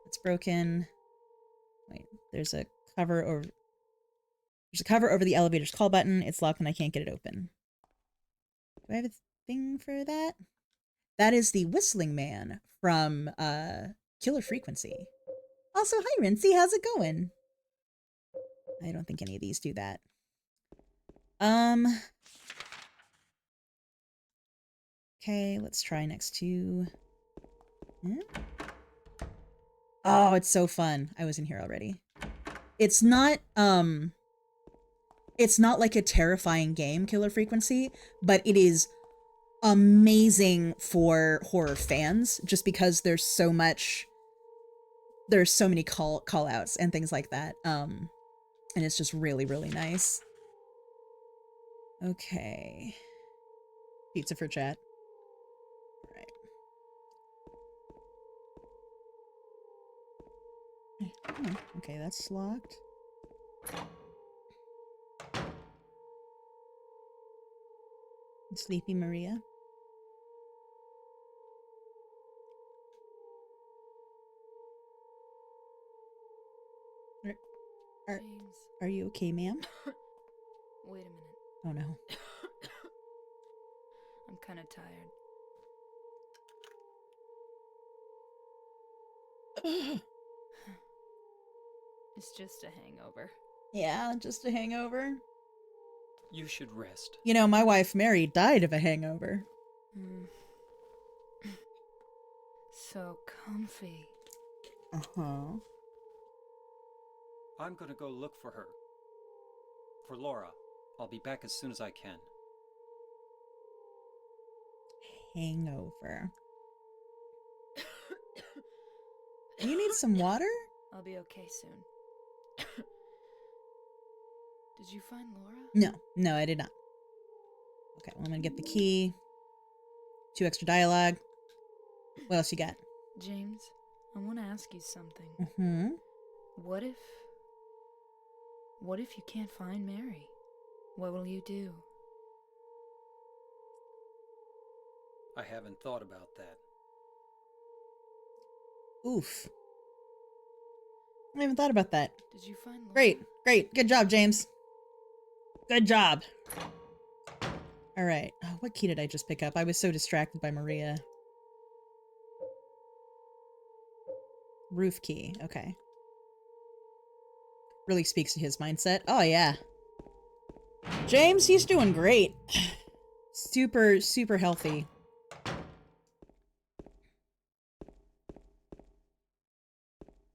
It's broken. Wait, there's a cover over... There's a cover over the elevator's call button. It's locked and I can't get it open. Do I have a thing for that? That is the Whistling Man from Killer Frequency. Also, hi Rincey, how's it going? I don't think any of these do that. Okay, let's try next to... Oh, it's so fun. I was in here already. It's not like a terrifying game, Killer Frequency, but it is amazing for horror fans just because there's so many call outs and things like that. And it's just really, really nice. Okay. Pizza for chat. Right. Oh, okay, that's locked. Sleepy Maria. James. Are you okay, ma'am? Wait a minute. Oh no. I'm kind of tired. It's just a hangover. Yeah, just a hangover. You should rest. You know, my wife Mary died of a hangover. So comfy. Uh-huh. I'm gonna go look for her. For Laura. I'll be back as soon as I can. Hangover. You need some water? I'll be okay soon. Did you find Laura? No, I did not. Okay, well, I'm gonna get the key. 2 extra dialogue. What else you got? James, I want to ask you something. Mm-hmm. What if you can't find Mary? What will you do? I haven't thought about that. Oof. I haven't thought about that. Did you find Laura? Great. Good job, James. Good job. All right. Oh, what key did I just pick up? I was so distracted by Maria. Roof key. Okay. Really speaks to his mindset. Oh, yeah. James, he's doing great. Super, super healthy.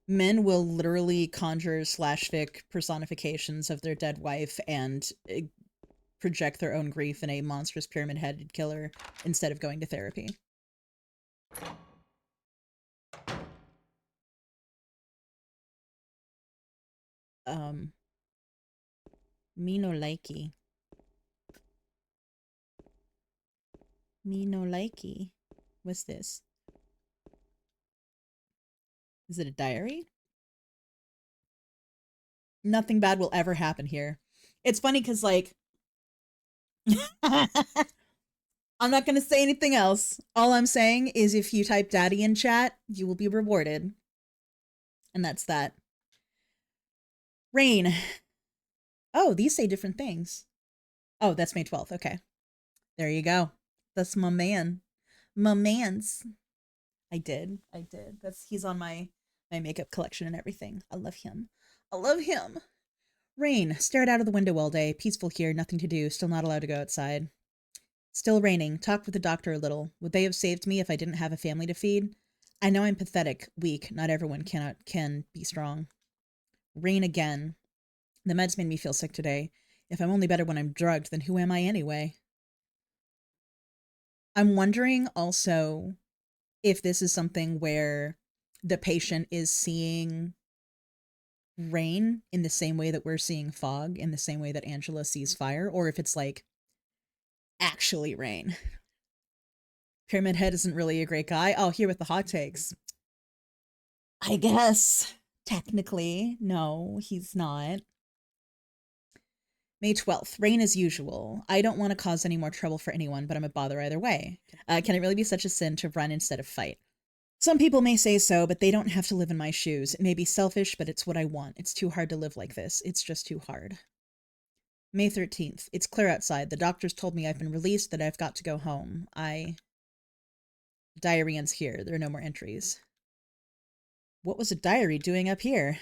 Men will literally conjure /fic personifications of their dead wife and project their own grief in a monstrous pyramid-headed killer instead of going to therapy. Me no likey. Me no likey. What's this? Is it a diary? Nothing bad will ever happen here. It's funny because, like, I'm not going to say anything else. All I'm saying is if you type daddy in chat, you will be rewarded. And that's that. Rain. Oh, these say different things. Oh, that's May 12th. Okay. There you go. That's my man. My man's. I did. He's on my makeup collection and everything. I love him. Rain. Stared out of the window all day. Peaceful here. Nothing to do. Still not allowed to go outside. Still raining. Talked with the doctor a little. Would they have saved me if I didn't have a family to feed? I know I'm pathetic, weak. Not everyone can be strong. Rain again. The meds made me feel sick today. If I'm only better when I'm drugged, then who am I anyway? I'm wondering also if this is something where the patient is seeing rain in the same way that we're seeing fog, in the same way that Angela sees fire, or if it's like actually rain. Pyramid Head isn't really a great guy. Oh, here with the hot takes. I guess. Technically, no, he's not. May 12th. Rain as usual. I don't want to cause any more trouble for anyone, but I'm a bother either way. Can it really be such a sin to run instead of fight? Some people may say so, but they don't have to live in my shoes. It may be selfish, but it's what I want. It's too hard to live like this. It's just too hard. May 13th. It's clear outside. The doctors told me I've been released, that I've got to go home. Diary ends here. There are no more entries. What was a diary doing up here?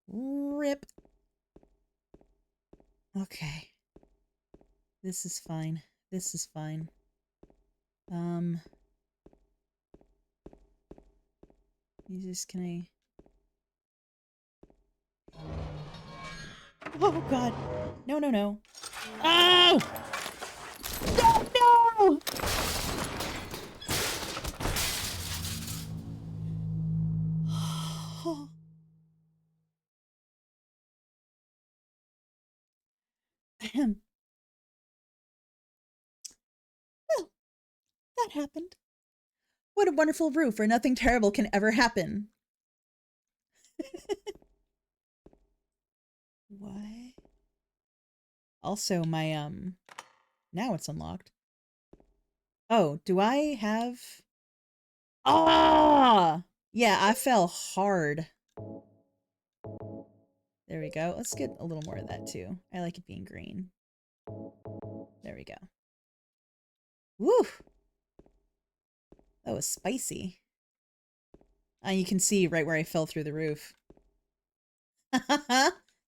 Rip. Okay. This is fine. This is fine. Jesus, can I... Oh, God. No, no, no. Oh! No, no! Ahem. Well, that happened. What a wonderful roof where nothing terrible can ever happen. What? Also, my, now it's unlocked. Oh, do I have... Ah! Yeah, I fell hard. There we go. Let's get a little more of that, too. I like it being green. There we go. Woo! That was spicy. You can see right where I fell through the roof.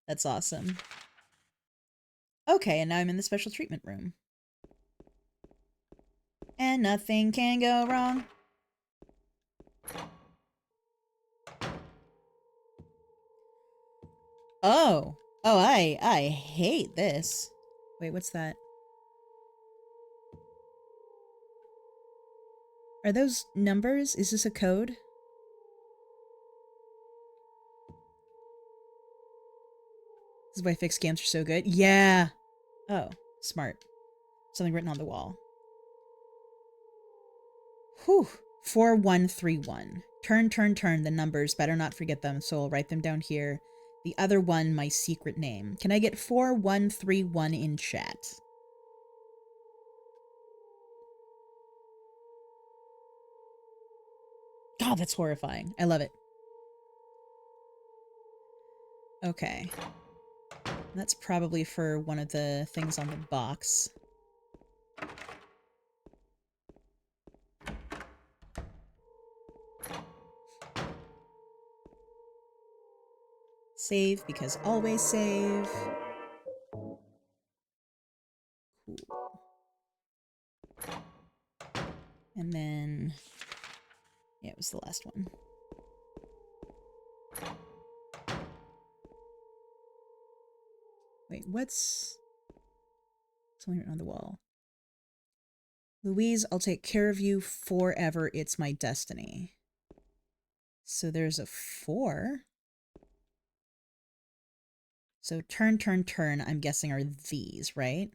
That's awesome. Okay, and now I'm in the special treatment room. And nothing can go wrong. Oh. Oh, I hate this. Wait, what's that? Are those numbers? Is this a code? This is why fixed scams are so good. Yeah. Oh, smart. Something written on the wall. Whew. 4131. Turn the numbers. Better not forget them, so I'll write them down here. The other one, my secret name. Can I get 4131 in chat? God, that's horrifying. I love it. Okay. That's probably for one of the things on the box. Save, because always save. Cool. And then... yeah, it was the last one. Wait, what's... something written on the wall. Louise, I'll take care of you forever. It's my destiny. So there's a 4. So turn, I'm guessing are these, right?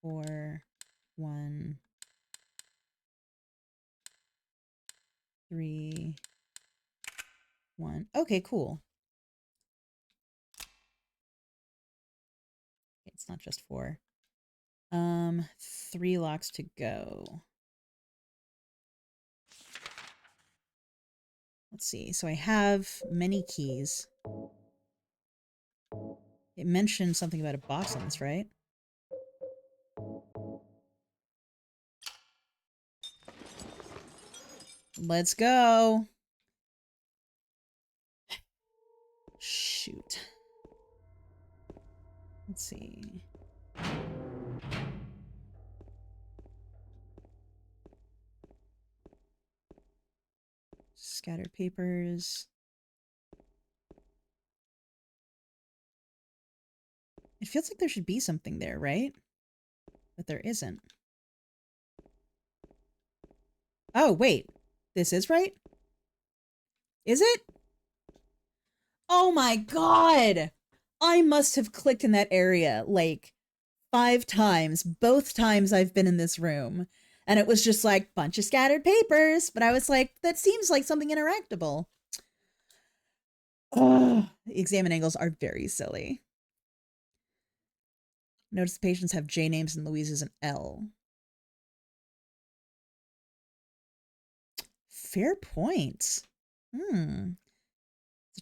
4, 1, 3, 1. Okay, cool. It's not just 4. 3 locks to go. Let's see. So I have many keys. It mentioned something about a box on this, right? Let's go. Shoot. Let's see. Scattered papers. It feels like there should be something there, right? But there isn't. Oh, wait. This is right? Is it? Oh my god! I must have clicked in that area like 5 times, both times I've been in this room. And it was just like, bunch of scattered papers. But I was like, that seems like something interactable. Ugh. Examine angles are very silly. Notice the patients have J names and Louise's an L. Fair point. The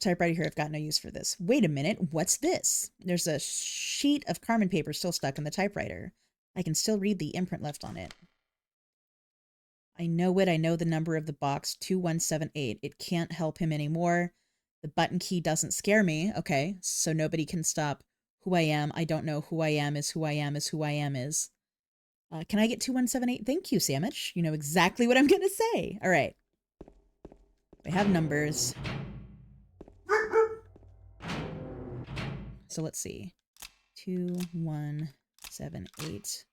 typewriter here, I've got no use for this. Wait a minute, what's this? There's a sheet of Carmen paper still stuck in the typewriter. I can still read the imprint left on it. I know it, I know the number of the box, 2178. It can't help him anymore. The button key doesn't scare me. Okay, so nobody can stop who I am. I don't know who I am is who I am is who I am is. Can I get 2178? Thank you, Sandwich. You know exactly what I'm going to say. All right. We have numbers. So let's see. 2178.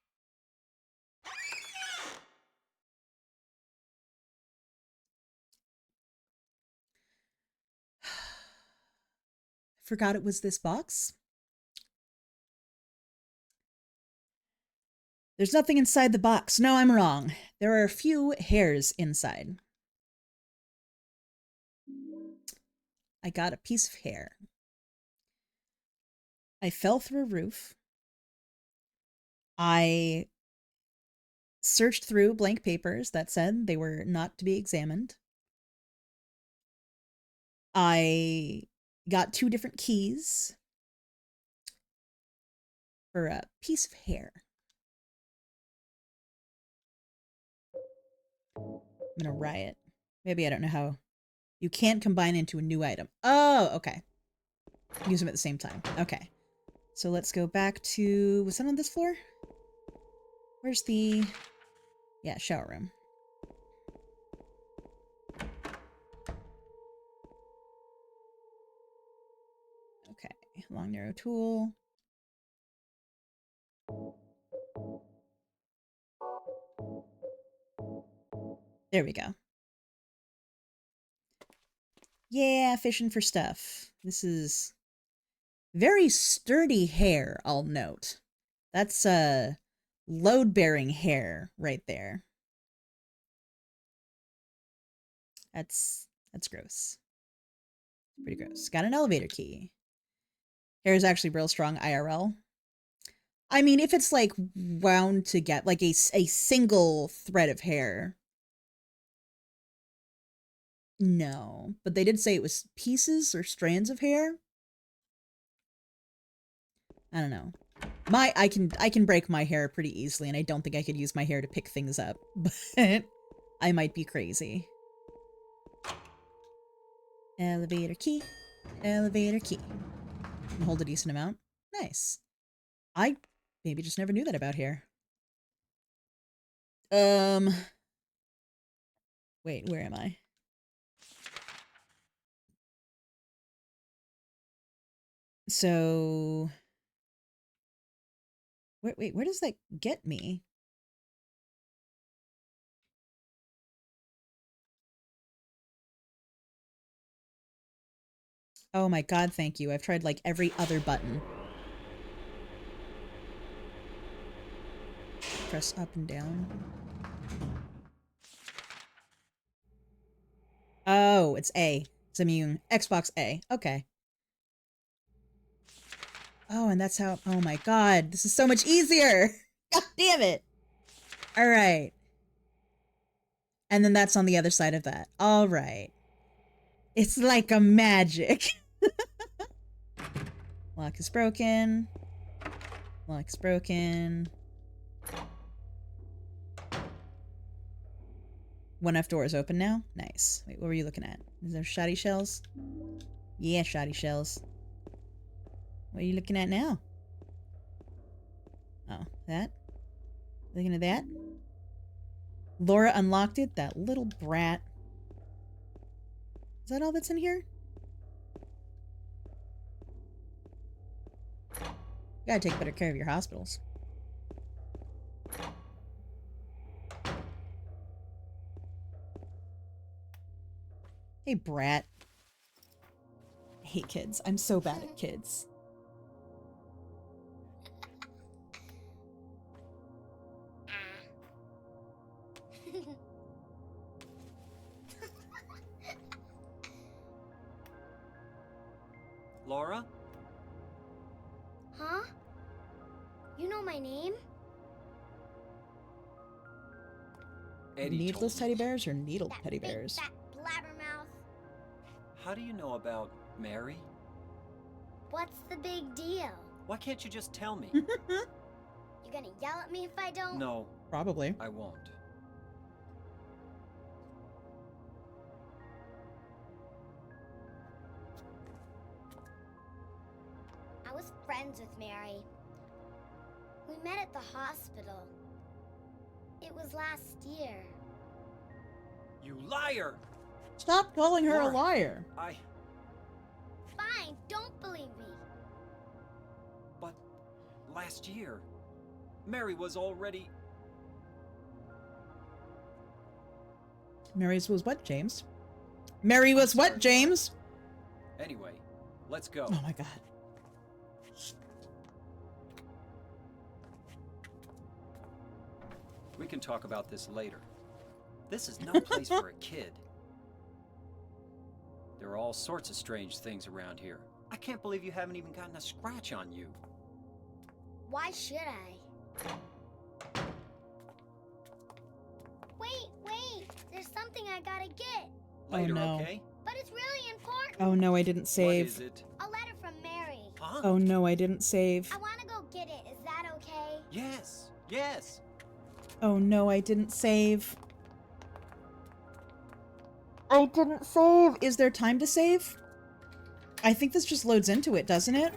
Forgot it was this box. There's nothing inside the box. No, I'm wrong. There are a few hairs inside. I got a piece of hair. I fell through a roof. I searched through blank papers that said they were not to be examined. I got 2 different keys for a piece of hair. I'm gonna riot. Maybe I don't know how. You can't combine into a new item. Oh, okay. Use them at the same time. Okay. So let's go back to... Was that on this floor? Where's the... Yeah, shower room. Okay. Long, narrow tool. There we go. Yeah, fishing for stuff. This is very sturdy hair, I'll note. That's load-bearing hair right there. That's gross. Pretty gross. Got an elevator key. Hair is actually real strong IRL. I mean, if it's like wound to get like a single thread of hair. No, but they did say it was pieces or strands of hair. I don't know. I can break my hair pretty easily, and I don't think I could use my hair to pick things up, but I might be crazy. Elevator key. Elevator key. Can hold a decent amount. Nice. I maybe just never knew that about hair. Wait, where am I? So wait, where does that get me? Oh my god, thank you. I've tried like every other button. Press up and down. Oh, it's A. It's immune. Xbox A. Okay. Oh, and that's how... Oh my god, this is so much easier! God damn it! Alright. And then that's on the other side of that. Alright. It's like a magic. Lock is broken. Lock is broken. 1F door is open now? Nice. Wait, what were you looking at? Is there shoddy shells? Yeah, shoddy shells. What are you looking at now? Oh, that? Looking at that? Laura unlocked it? That little brat. Is that all that's in here? You gotta take better care of your hospitals. Hey, brat. I hate kids. I'm so bad at kids. Laura? Huh? You know my name? Eddie Needless told me. teddy bears or needle That teddy big, bears? fat blabbermouth. How do you know about Mary? What's the big deal? Why can't you just tell me? You gonna yell at me if I don't? No, Probably. I won't. I was friends with Mary. We met at the hospital. It was last year. You liar! Stop calling her a Laura. liar. Fine, don't believe me. But last year, Mary was already... Mary's was what, James? Mary was I'm sorry, what, James? Anyway, let's go. Oh my god. We can talk about this later. This is no place for a kid. There are all sorts of strange things around here. I can't believe you haven't even gotten a scratch on you. Why should I? Wait. There's something I gotta get. Later, no. okay? But it's really important. Oh no, I didn't What save. is it? A letter from Mary. Huh? Oh no, I didn't save. I wanna go get it. Is that okay? Yes, yes. Oh no, I didn't save. I didn't save. Is there time to save? I think this just loads into it, doesn't it?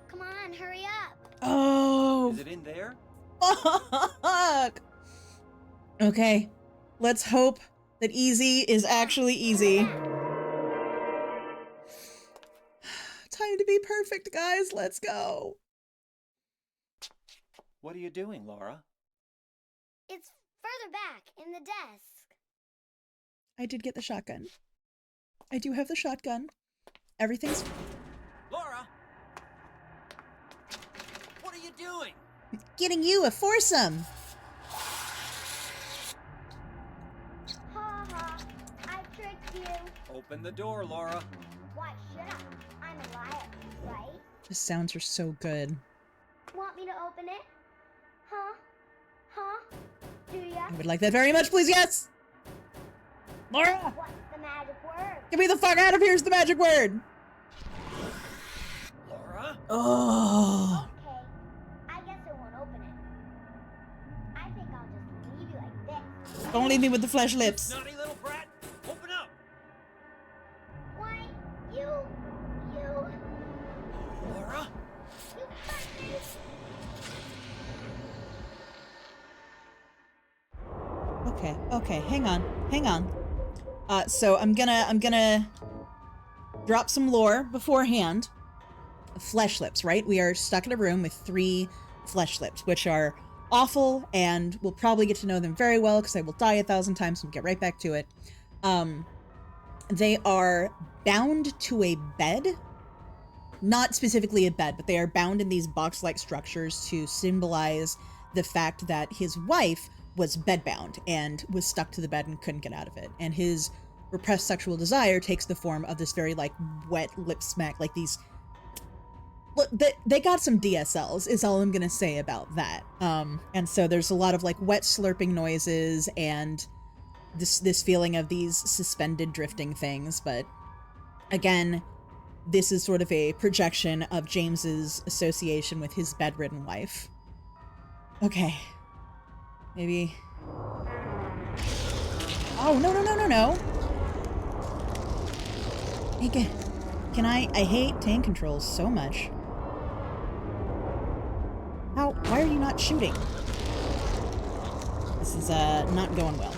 Come on, hurry up. Oh, Is it in there? fuck. Okay, let's hope that easy is actually easy. Time to be perfect, guys. Let's go. What are you doing, Laura? It's further back in the desk. I did get the shotgun. I do have the shotgun. Everything's... Laura! What are you doing? Getting you a foursome. Ha ha. I tricked you. Open the door, Laura. Why should I? I'm a liar, right? The sounds are so good. Want me to open it? Huh? Huh? Do ya? I would like that very much, please, yes! Laura! What's the magic word? Get me the fuck out of here is the magic word! Laura? Oh. Okay. I guess I won't open it. I think I'll just leave you like this. Don't leave me with the flesh lips. Naughty little brat! Open up! Why? You... Laura? You bastard! Okay, hang on. So I'm gonna drop some lore beforehand. Flesh lips, right? We are stuck in a room with 3 flesh lips, which are awful, and we'll probably get to know them very well because I will die 1,000 times and get right back to it. They are bound to a bed. Not specifically a bed, but they are bound in these box-like structures to symbolize the fact that his wife was bedbound and was stuck to the bed and couldn't get out of it. And his repressed sexual desire takes the form of this very, like, wet lip smack, like these... Look, they got some DSLs, is all I'm gonna say about that. And so there's a lot of, like, wet slurping noises and this feeling of these suspended drifting things, but again, this is sort of a projection of James's association with his bedridden wife. Okay. Maybe... Oh, no. Hey, can I hate tank controls so much. Why are you not shooting? This is, not going well.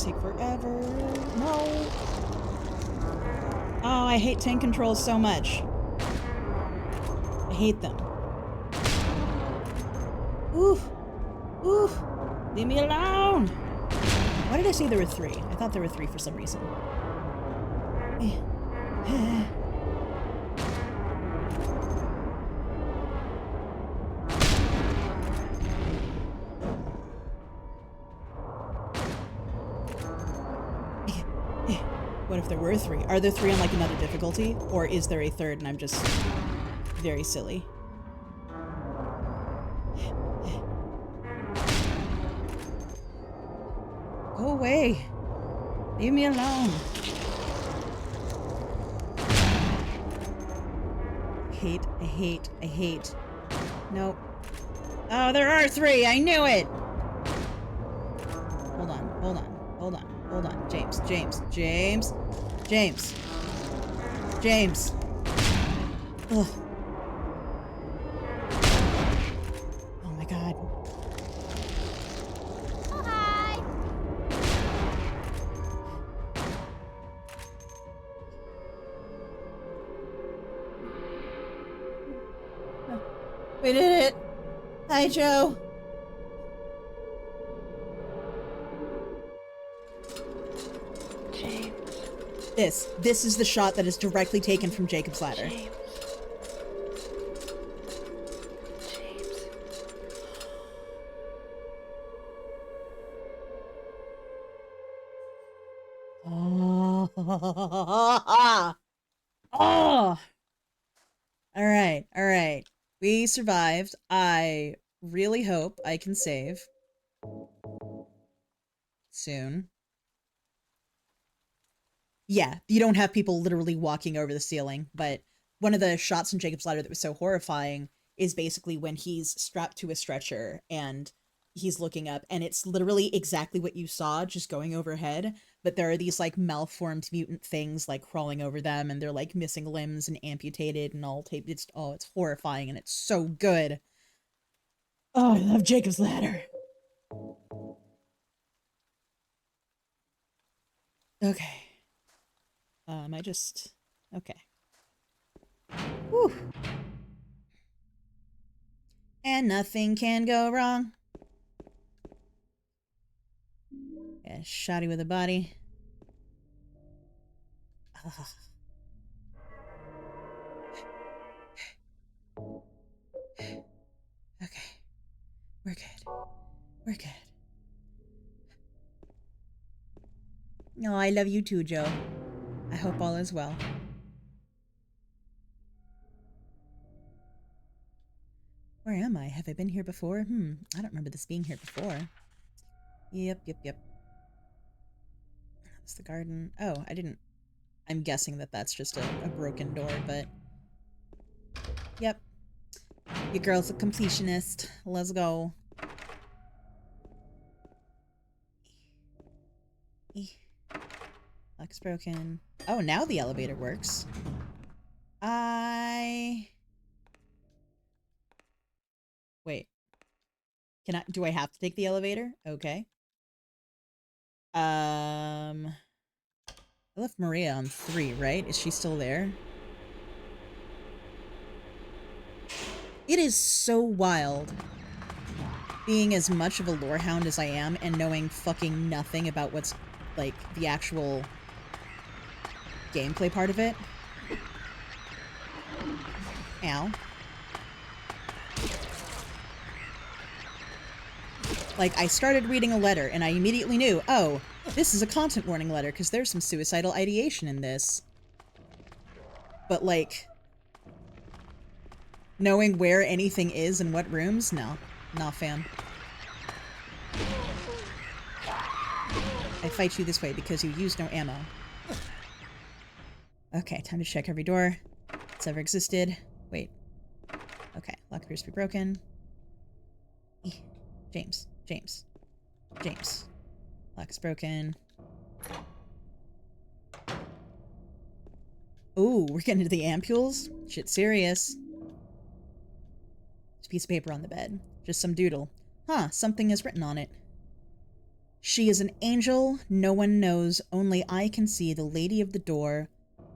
Take forever. No. Oh, I hate tank controls so much. hate them. Oof. Oof. Leave me alone. Why did I say there were 3? I thought there were 3 for some reason. What if there were 3? Are there 3 on like another difficulty? Or is there a 3rd and I'm just very silly? Go away. Leave me alone. I hate. Nope. Oh, there are 3! I knew it! Hold on. James. Ugh. Oh my god. Oh, hi. We did it! Hi, Joe! This is the shot that is directly taken from Jacob's Ladder. James. Oh. Oh. All right. We survived. I really hope I can save soon. Yeah, you don't have people literally walking over the ceiling, but one of the shots in Jacob's Ladder that was so horrifying is basically when he's strapped to a stretcher and he's looking up, and it's literally exactly what you saw just going overhead, but there are these like malformed mutant things like crawling over them, and they're like missing limbs and amputated and all taped. It's horrifying, and it's so good. Oh, I love Jacob's Ladder. Okay. Okay. Whew. And nothing can go wrong. Yeah, shoddy with a body. Ugh. Okay. We're good. No, I love you too, Joe. I hope all is well. Where am I? Have I been here before? I don't remember this being here before. Yep. That's the garden. Oh, I didn't... I'm guessing that that's just a broken door, but... Yep. Your girl's a completionist. Let's go. Lock's broken. Oh, now the elevator works. Wait. Do I have to take the elevator? Okay. I left Maria on 3, right? Is she still there? It is so wild being as much of a lore hound as I am and knowing fucking nothing about what's, like, the actual gameplay part of it. Ow. Like, I started reading a letter, and I immediately knew, oh, this is a content warning letter, because there's some suicidal ideation in this. But, like, knowing where anything is and what rooms? No. Nah, fam. I fight you this way because you used no ammo. Okay, time to check every door that's ever existed. Wait. Okay, lock appears to be broken. James. Lock is broken. Ooh, we're getting into the ampules? Shit serious. There's a piece of paper on the bed. Just some doodle. Huh, something is written on it. She is an angel, no one knows, only I can see the lady of the door.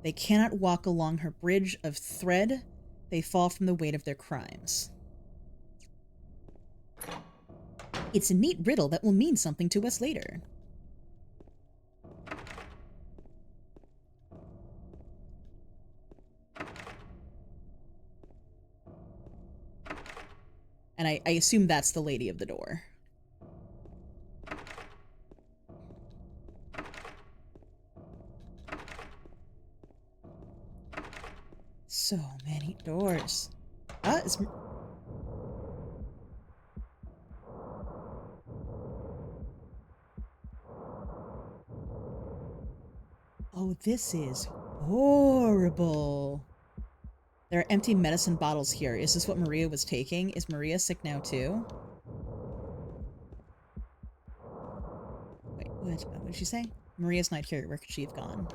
They cannot walk along her bridge of thread. They fall from the weight of their crimes. It's a neat riddle that will mean something to us later. And I assume that's the lady of the door. So many doors. It's... Oh, this is horrible. There are empty medicine bottles here. Is this what Maria was taking? Is Maria sick now too? Wait, what did she say? Maria's not here. Where could she have gone?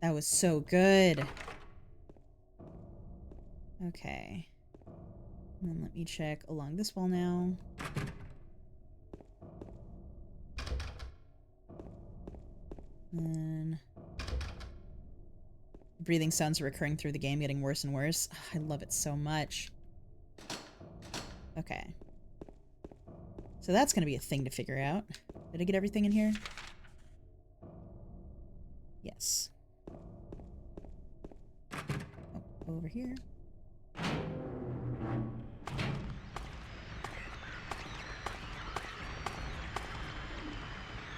That was so good. Okay. And then let me check along this wall now. And breathing sounds are recurring through the game, getting worse and worse. I love it so much. Okay. So that's going to be a thing to figure out. Did I get everything in here? Yes. Oh, over here.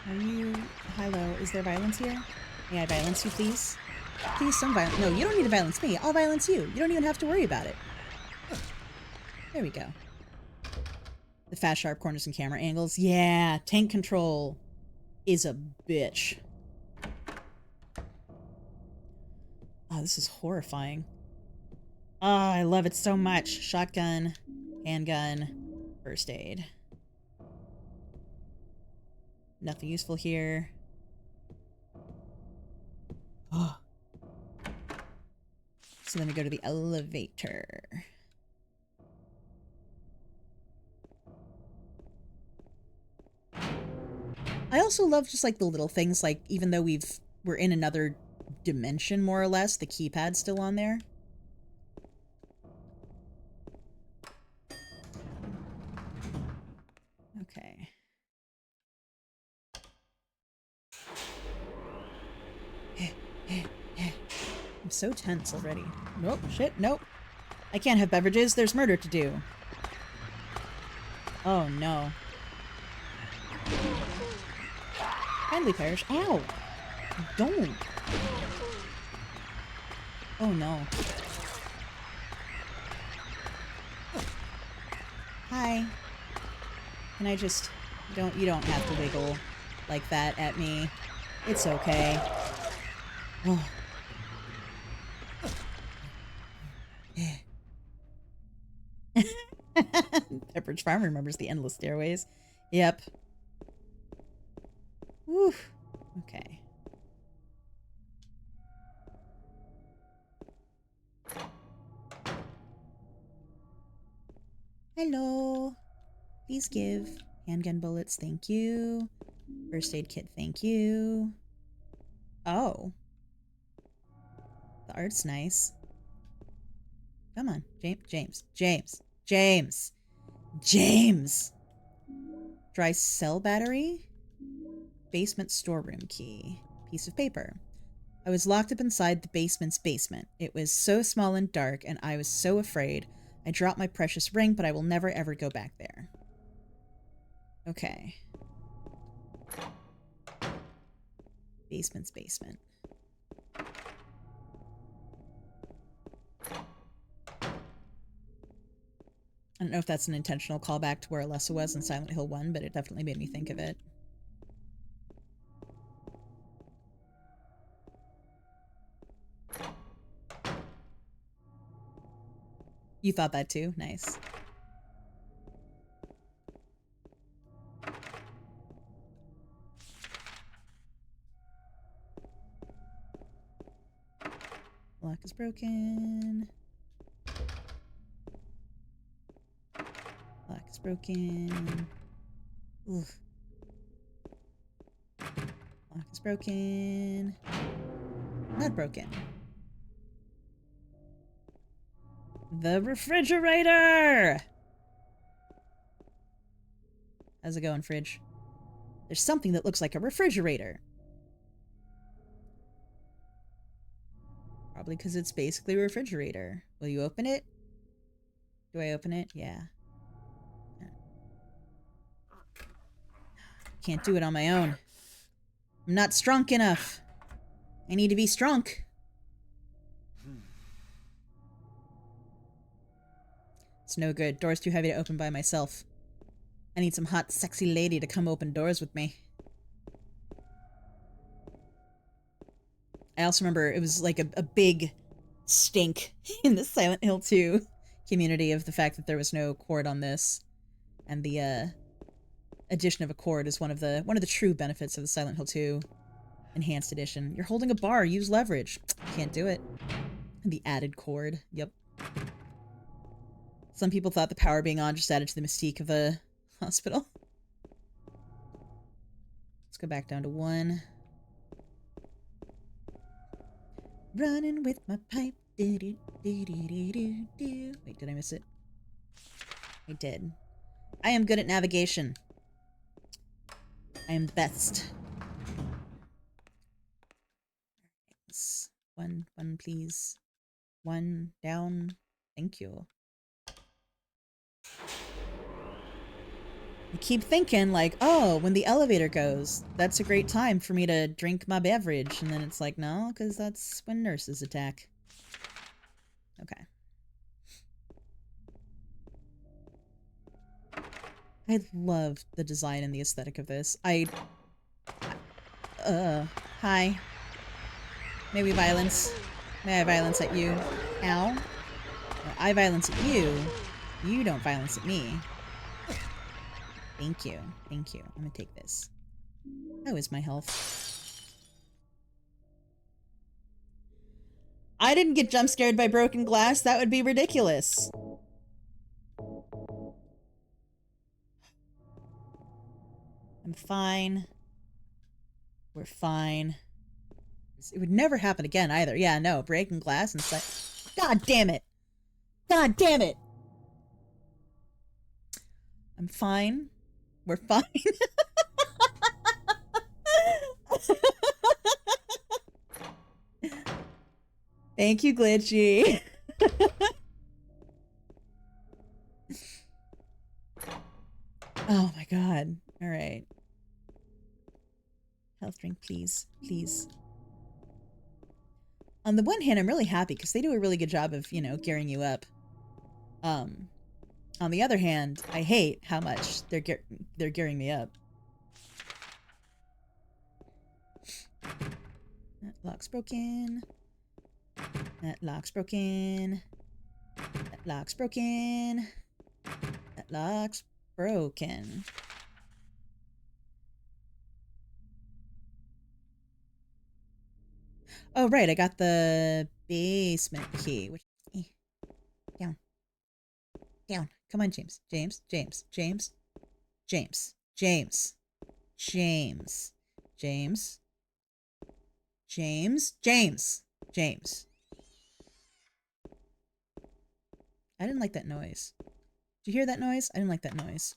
Are you... Hello, is there violence here? May I violence you, please? Please, some violence. No, you don't need to violence me. I'll violence you. You don't even have to worry about it. There we go. The fast, sharp corners and camera angles. Yeah, tank control is a bitch. Oh, this is horrifying. Oh, I love it so much. Shotgun, handgun, first aid. Nothing useful here. Oh. So then we go to the elevator. I also love just like the little things, like even though we're in another dimension more or less, the keypad's still on there. Okay. I'm so tense already. Nope, shit, nope. I can't have beverages, there's murder to do. Oh no. Kindly perish. Ow! Don't! Oh no. Hi. Can I just... You don't have to wiggle like that at me. It's okay. Oh. Pepperidge Farm remembers the endless stairways. Yep. Whew. Okay. Hello. Please give. Handgun bullets, thank you. First aid kit, thank you. Oh. The art's nice. Come on. James! Dry cell battery? Basement storeroom key. Piece of paper. I was locked up inside the basement's basement. It was so small and dark, and I was so afraid. I dropped my precious ring, but I will never ever go back there. Okay. Basement's basement. I don't know if that's an intentional callback to where Alessa was in Silent Hill 1, but it definitely made me think of it. You thought that too? Nice. Lock is broken. Lock is broken. Ugh. Lock is broken. Not broken. The refrigerator! How's it going, fridge? There's something that looks like a refrigerator. Probably because it's basically a refrigerator. Will you open it? Do I open it? Yeah. Can't do it on my own. I'm not strong enough. I need to be strong. It's no good. Door's too heavy to open by myself. I need some hot, sexy lady to come open doors with me. I also remember it was like a big stink in the Silent Hill 2 community of the fact that there was no cord on this. And the addition of a cord is one of the true benefits of the Silent Hill 2 Enhanced Edition. You're holding a bar, use leverage. Can't do it. And the added cord. Yep. Some people thought the power being on just added to the mystique of the hospital. Let's go back down to 1. Running with my pipe. Wait, did I miss it? I did. I am good at navigation. I am the best. One, please. 1 down. Thank you. I keep thinking, like, oh, when the elevator goes, that's a great time for me to drink my beverage. And then it's like, no, because that's when nurses attack. Okay. I love the design and the aesthetic of this. Hi. Maybe violence. May I violence at you? Ow. No, I violence at you. You don't violence at me. Thank you. Thank you. I'm gonna take this. How is my health? I didn't get jump scared by broken glass. That would be ridiculous. I'm fine. We're fine. It would never happen again either. Yeah, no. Breaking glass and such. God damn it. God damn it. I'm fine. We're fine. Thank you, Glitchy. Oh my god. Alright. Health drink, please. Please. On the one hand, I'm really happy because they do a really good job of, you know, gearing you up. On the other hand, I hate how much they're gearing me up. That lock's broken. That lock's broken. That lock's broken. That lock's broken. Oh, right, I got the basement key, which... Down. Down. Come on, James. James. James. James. James. James. James. James. James. James. James. I didn't like that noise. Did you hear that noise? I didn't like that noise.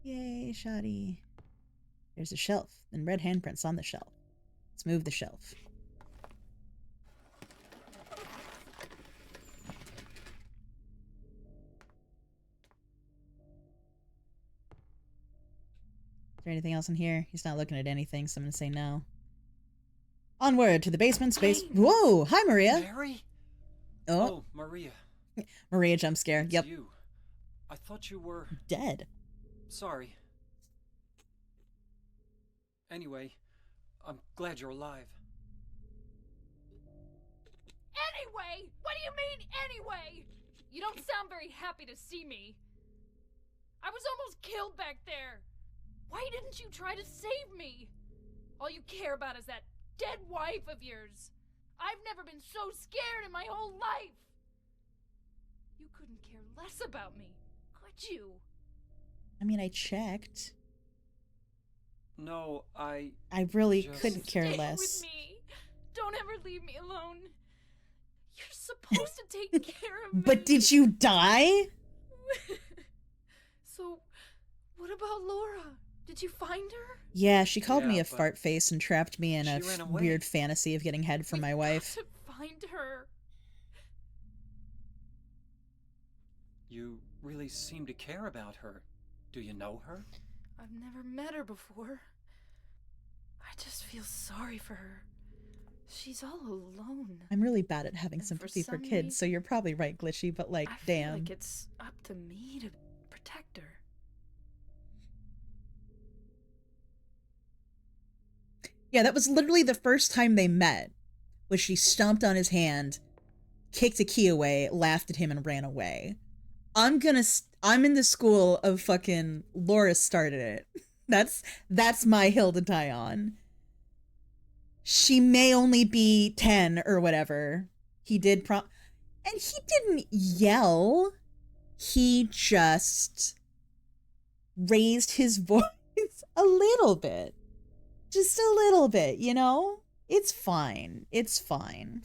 Yay, shoddy. There's a shelf, and red handprints on the shelf. Let's move the shelf. Is there anything else in here? He's not looking at anything, so I'm gonna say no. Onward to the basement space. Hey. Whoa! Hi, Maria! Mary? Oh, Maria. Maria jump scare. It's Yep. you. I thought you were... Dead. Sorry. Anyway, I'm glad you're alive. Anyway? What do you mean, anyway? You don't sound very happy to see me. I was almost killed back there. Why didn't you try to save me? All you care about is that dead wife of yours. I've never been so scared in my whole life. You couldn't care less about me, could you? I mean, I checked. No, I really Just couldn't care Stay less. with me. Don't ever leave me alone. You're supposed to take care of me. But did you die? So, what about Laura? Did you find her? Yeah, she called me Yeah, a but fart face and trapped me in a she ran away. weird fantasy of getting head from my We've wife. got to find her. You really seem to care about her. Do you know her? I've never met her before. I just feel sorry for her. She's all alone. I'm really bad at having And sympathy for some kids, so reason, you're probably right, Glitchy, but like, I feel damn. like it's up to me to protect her. Yeah, that was literally the first time they met, was she stomped on his hand, kicked a key away, laughed at him, and ran away. I'm in the school of fucking Laura started it. That's my hill to die on. She may only be 10 or whatever. He did and he didn't yell. He just raised his voice a little bit. Just a little bit, you know? It's fine. It's fine.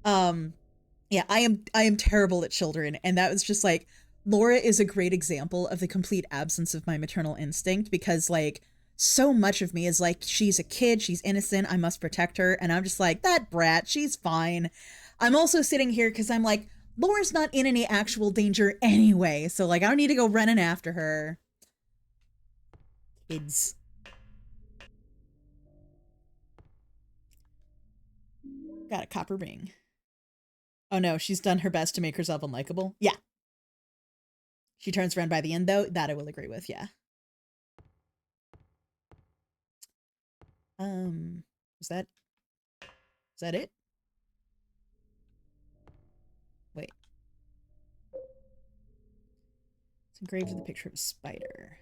Yeah, I am terrible at children, and that was just like, Laura is a great example of the complete absence of my maternal instinct, because like so much of me is like, she's a kid, she's innocent, I must protect her, and I'm just like, that brat, she's fine. I'm also sitting here because I'm like, Laura's not in any actual danger anyway, so like I don't need to go running after her. Kids. Got a copper ring. Oh no, she's done her best to make herself unlikable. Yeah. She turns around by the end, though. That I will agree with, yeah. Is that it? Wait. It's engraved with a picture of a spider.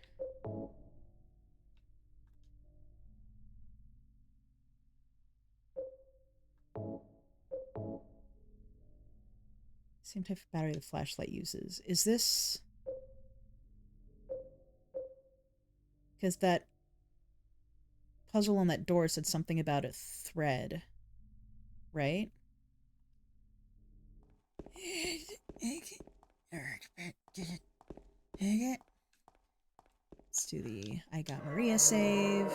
Same type of battery the flashlight uses. Is this... Because that puzzle on that door said something about a thread, right? Let's do the I Got Maria save.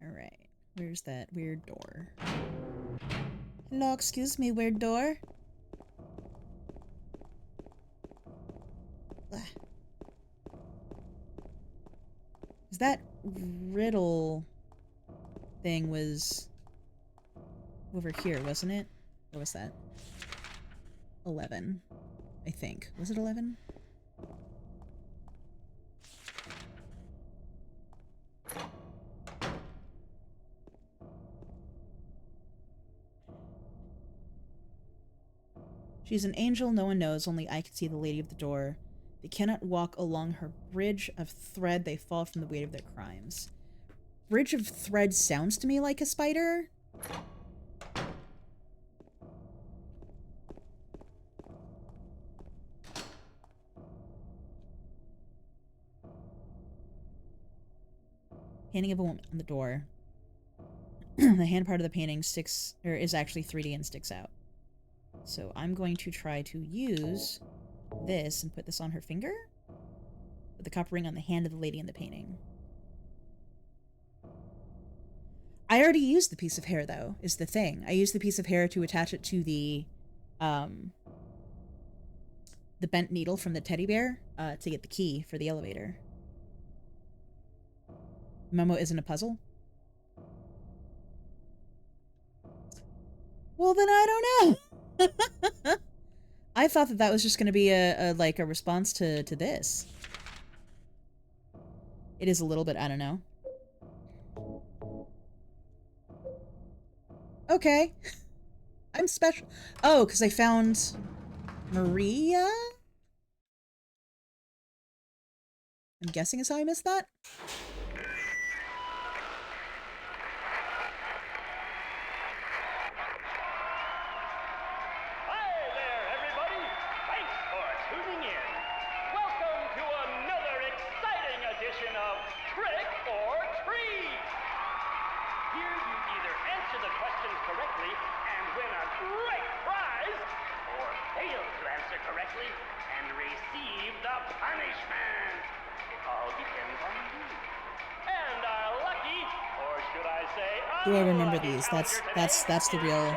Alright, where's that weird door? Hello, excuse me, weird door. Because that riddle thing was over here, wasn't it? Or was that 11? I think. Was it 11? She's an angel no one knows, only I can see the lady of the door. They cannot walk along her bridge of thread, they fall from the weight of their crimes. Bridge of thread sounds to me like a spider. Painting of a woman on the door. The hand part of the painting is actually 3D and sticks out. So I'm going to try to use this and put this on her finger. Put the copper ring on the hand of the lady in the painting. I already used the piece of hair, though, is the thing. I used the piece of hair to attach it to the bent needle from the teddy bear to get the key for the elevator. Memo isn't a puzzle? Well, then I don't know. I thought that was just going to be a response to this. It is a little bit, I don't know. Okay. I'm special. Oh, because I found Maria? I'm guessing is how I missed that? Do I remember these? That's the real.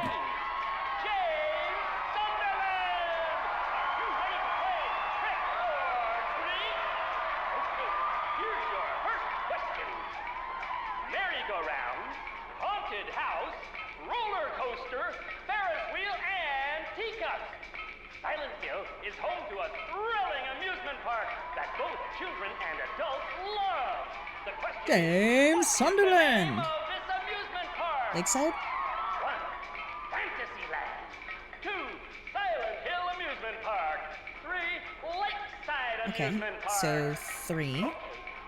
Merry-go-round, haunted house, roller coaster, Ferris wheel, and teacups. Silent Hill is home to a thrilling amusement park that both children and adults love. The question James is, Sunderland. what is the name of this amusement park? Lakeside? 1. Fantasyland. 2. Silent Hill Amusement Park. 3. Lakeside Okay, Amusement Park. so 3.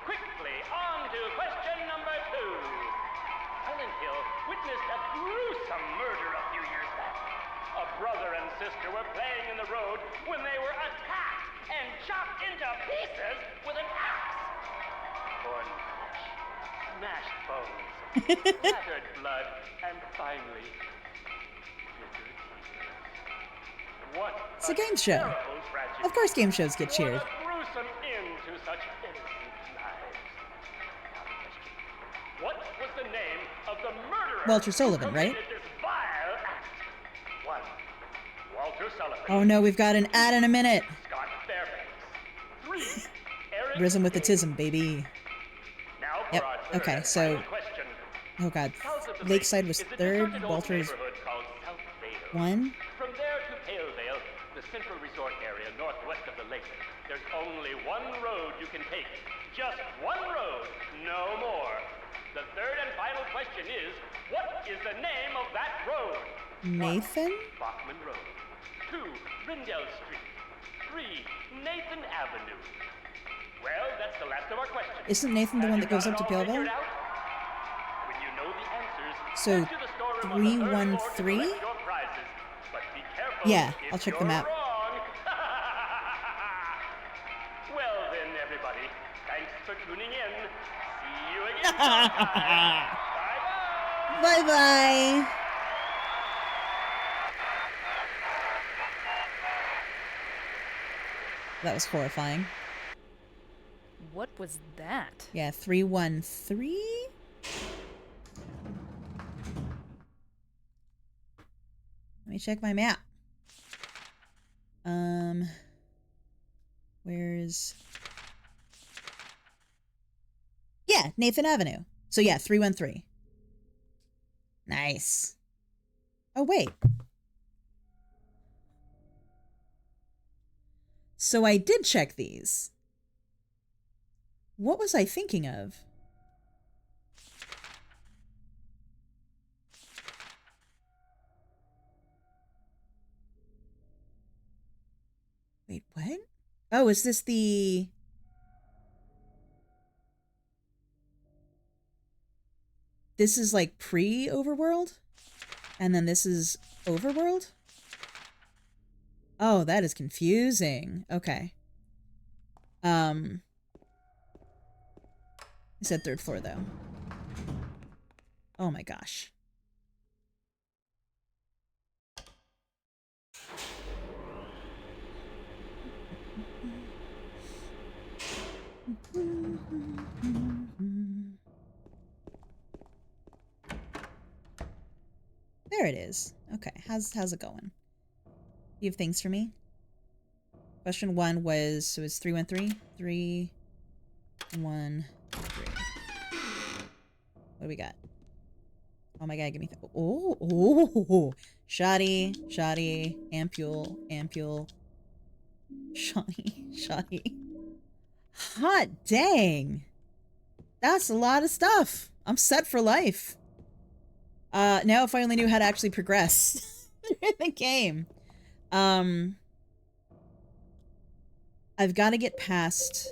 Quickly, on to question number 2. Silent Hill witnessed a gruesome murder a few years back. A brother and sister were playing in the road when they were attacked and chopped into pieces with an axe. Torn flesh, smashed bones, splattered blood, and finally, bitter tears. What It's a game show. terrible tragedy. Of course game shows get cheered. What a gruesome end to such innocent lives. Now the question. What was the name of the murderer Walter Sullivan, who right? committed this vile act? 1. Walter Sullivan. Oh no, we've got an ad in a minute. Scott Fairbanks. 3. Eric Risen with the Hayes. tism, baby. Now for Yep, our third okay, and so- final question. Oh god. South of the Lakeside lake was is a 3rd, deserted old Walter's neighborhood called South Vale. 1. From there to Palevale, the central resort area northwest of the lake, there's only one road you can take. Just one road, no more. The third and final question is, what is the name of that road? Nathan? 1. Bachman Road. 2. Rindell Street. 3. Nathan Avenue. Well, that's the last of our questions. Isn't Nathan the Have one you that goes got up to it all Palevale? figured out? When you know the answers, So, head to the storeroom on the third floor to 313? collect your prizes. But be careful Yeah, if I'll check the you're map. wrong. Well then, everybody, thanks for tuning in. See you again sometime. Bye-bye. Bye-bye. That was horrifying. What was that? Yeah, 313? Let me check my map. Where's... Yeah, Nathan Avenue. So yeah, 313. Nice. Oh, wait. So I did check these. What was I thinking of? Wait, what? Oh, is this the... This is like pre-Overworld? And then this is Overworld? Oh, that is confusing. Okay. I said 3rd floor, though. Oh my gosh. There it is. Okay, how's it going? You have things for me? Question 1 was, so it's 313? 313. What do we got? Oh my god, give me oh, shoddy, ampule, shoddy. Hot dang. That's a lot of stuff. I'm set for life. Now if I only knew how to actually progress in the game. I've got to get past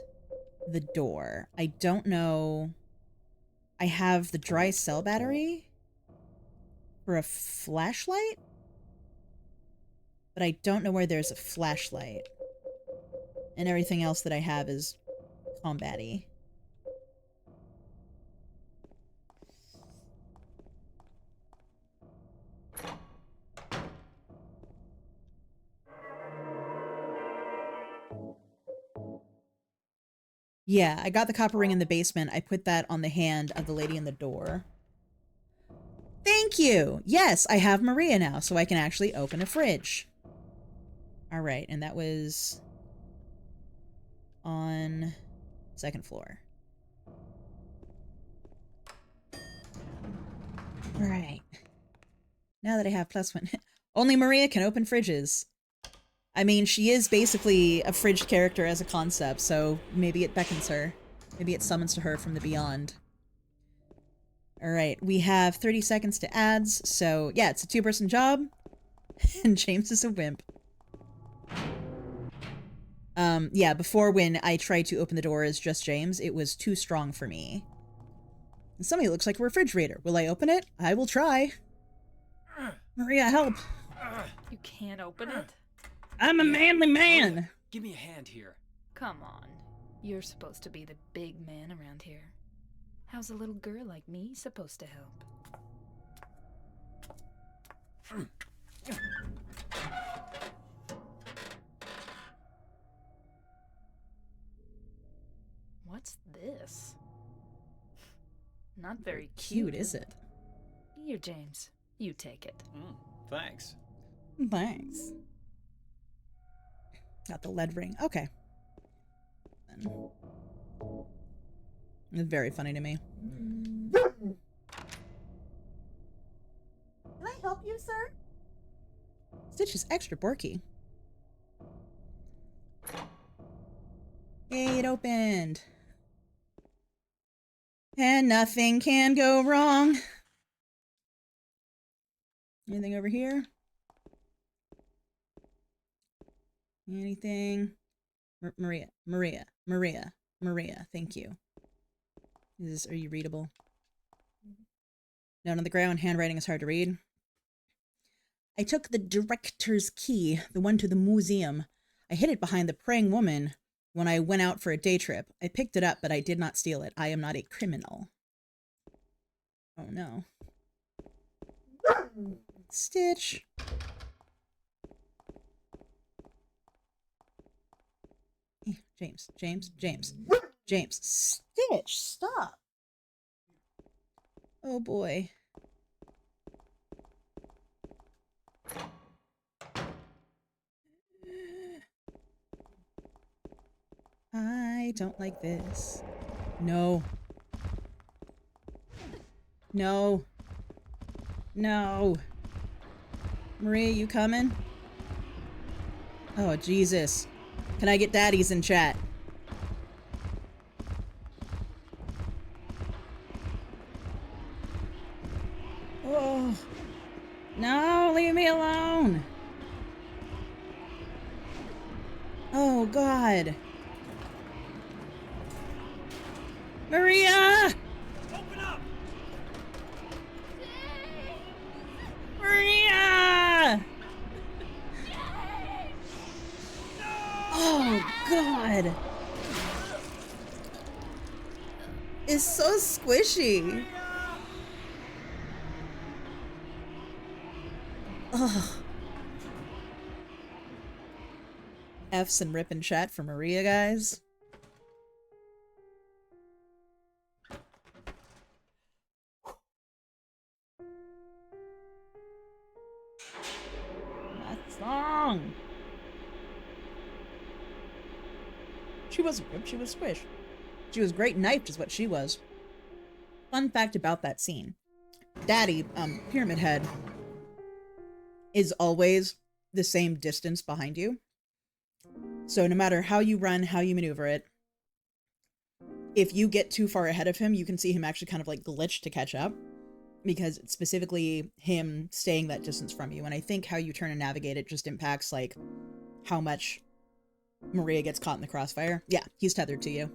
the door. I don't know. I have the dry cell battery for a flashlight, but I don't know where there's a flashlight. And everything else that I have is combat-y. Yeah, I got the copper ring in the basement. I put that on the hand of the lady in the door. Thank you! Yes, I have Maria now, so I can actually open a fridge. Alright, and that was on second floor. Alright. Now that I have +1, only Maria can open fridges. I mean, she is basically a fridge character as a concept, so maybe it beckons her. Maybe it summons to her from the beyond. Alright, we have 30 seconds to ads, so yeah, it's a 2-person job, and James is a wimp. Yeah, before when I tried to open the door as just James, it was too strong for me. And somebody looks like a refrigerator. Will I open it? I will try. Maria, help! You can't open it? I'm a manly man! Give me a hand here. Come on. You're supposed to be the big man around here. How's a little girl like me supposed to help? What's this? Not very Cute, is it? Here, James. You take it. Thanks. Thanks. Got the lead ring. Okay. It's very funny to me. Can I help you, sir? Stitch is extra borky. Yay, it opened. And nothing can go wrong. Anything over here? Anything? Maria. Thank you. Are you readable? Note on the ground, handwriting is hard to read. I took the director's key, the one to the museum. I hid it behind the praying woman when I went out for a day trip. I picked it up, but I did not steal it. I am not a criminal. Oh no. Stitch. James. Stitch, stop. Oh boy. I don't like this. No. No. Maria, you coming? Oh, Jesus. Can I get daddies in chat? Oh. No, leave me alone. Oh, God. Maria! Open up! Maria! Oh, God. It's so squishy. Ugh. F's and rip in chat for Maria, guys. That song. She wasn't ripped, she was squished. She was great knifed is what she was. Fun fact about that scene. Daddy, Pyramid Head, is always the same distance behind you. So no matter how you run, how you maneuver it, if you get too far ahead of him, you can see him actually kind of like glitch to catch up, because it's specifically him staying that distance from you. And I think how you turn and navigate it just impacts like how much Maria gets caught in the crossfire. Yeah, he's tethered to you.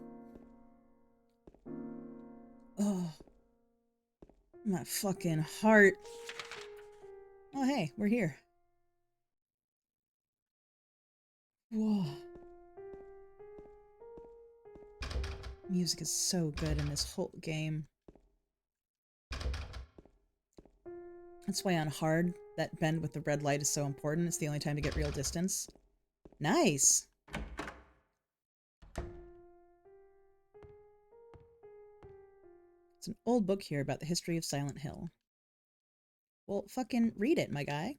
Oh, my fucking heart. Oh, hey, we're here. Whoa. Music is so good in this whole game. That's why on hard, that bend with the red light is so important. It's the only time to get real distance. Nice! It's an old book here about the history of Silent Hill. Well, fucking read it, my guy.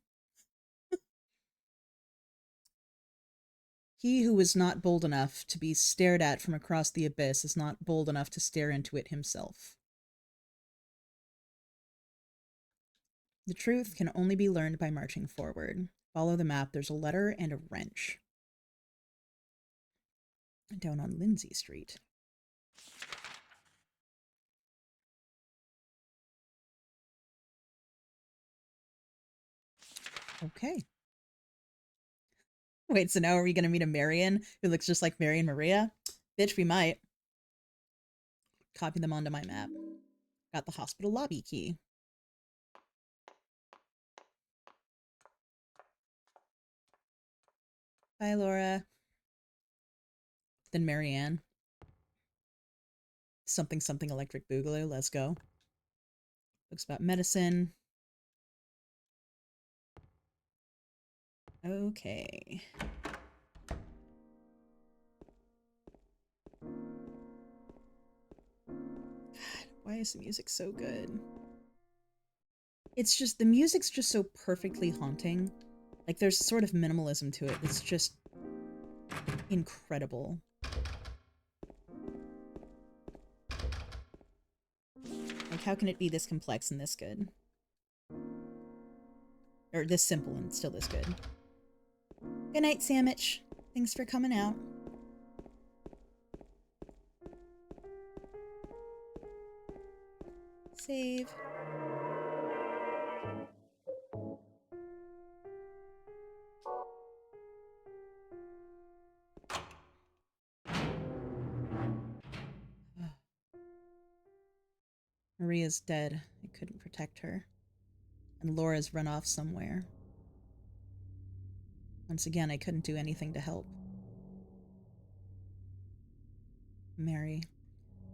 He who is not bold enough to be stared at from across the abyss is not bold enough to stare into it himself. The truth can only be learned by marching forward. Follow the map. There's a letter and a wrench. Down on Lindsay Street. Okay. Wait, so now are we going to meet a Marion who looks just like Marion Maria? Bitch, we might. Copy them onto my map. Got the hospital lobby key. Bye, Laura. Then Marianne. Something something electric boogaloo. Let's go. Books about medicine. Okay. God, why is the music so good? It's just, the music's just so perfectly haunting. Like, there's sort of minimalism to it. It's just incredible. Like, how can it be this complex and this good? Or this simple and still this good? Good night, Sandwich. Thanks for coming out. Save. Maria's dead. I couldn't protect her. And Laura's run off somewhere. Once again, I couldn't do anything to help. Mary,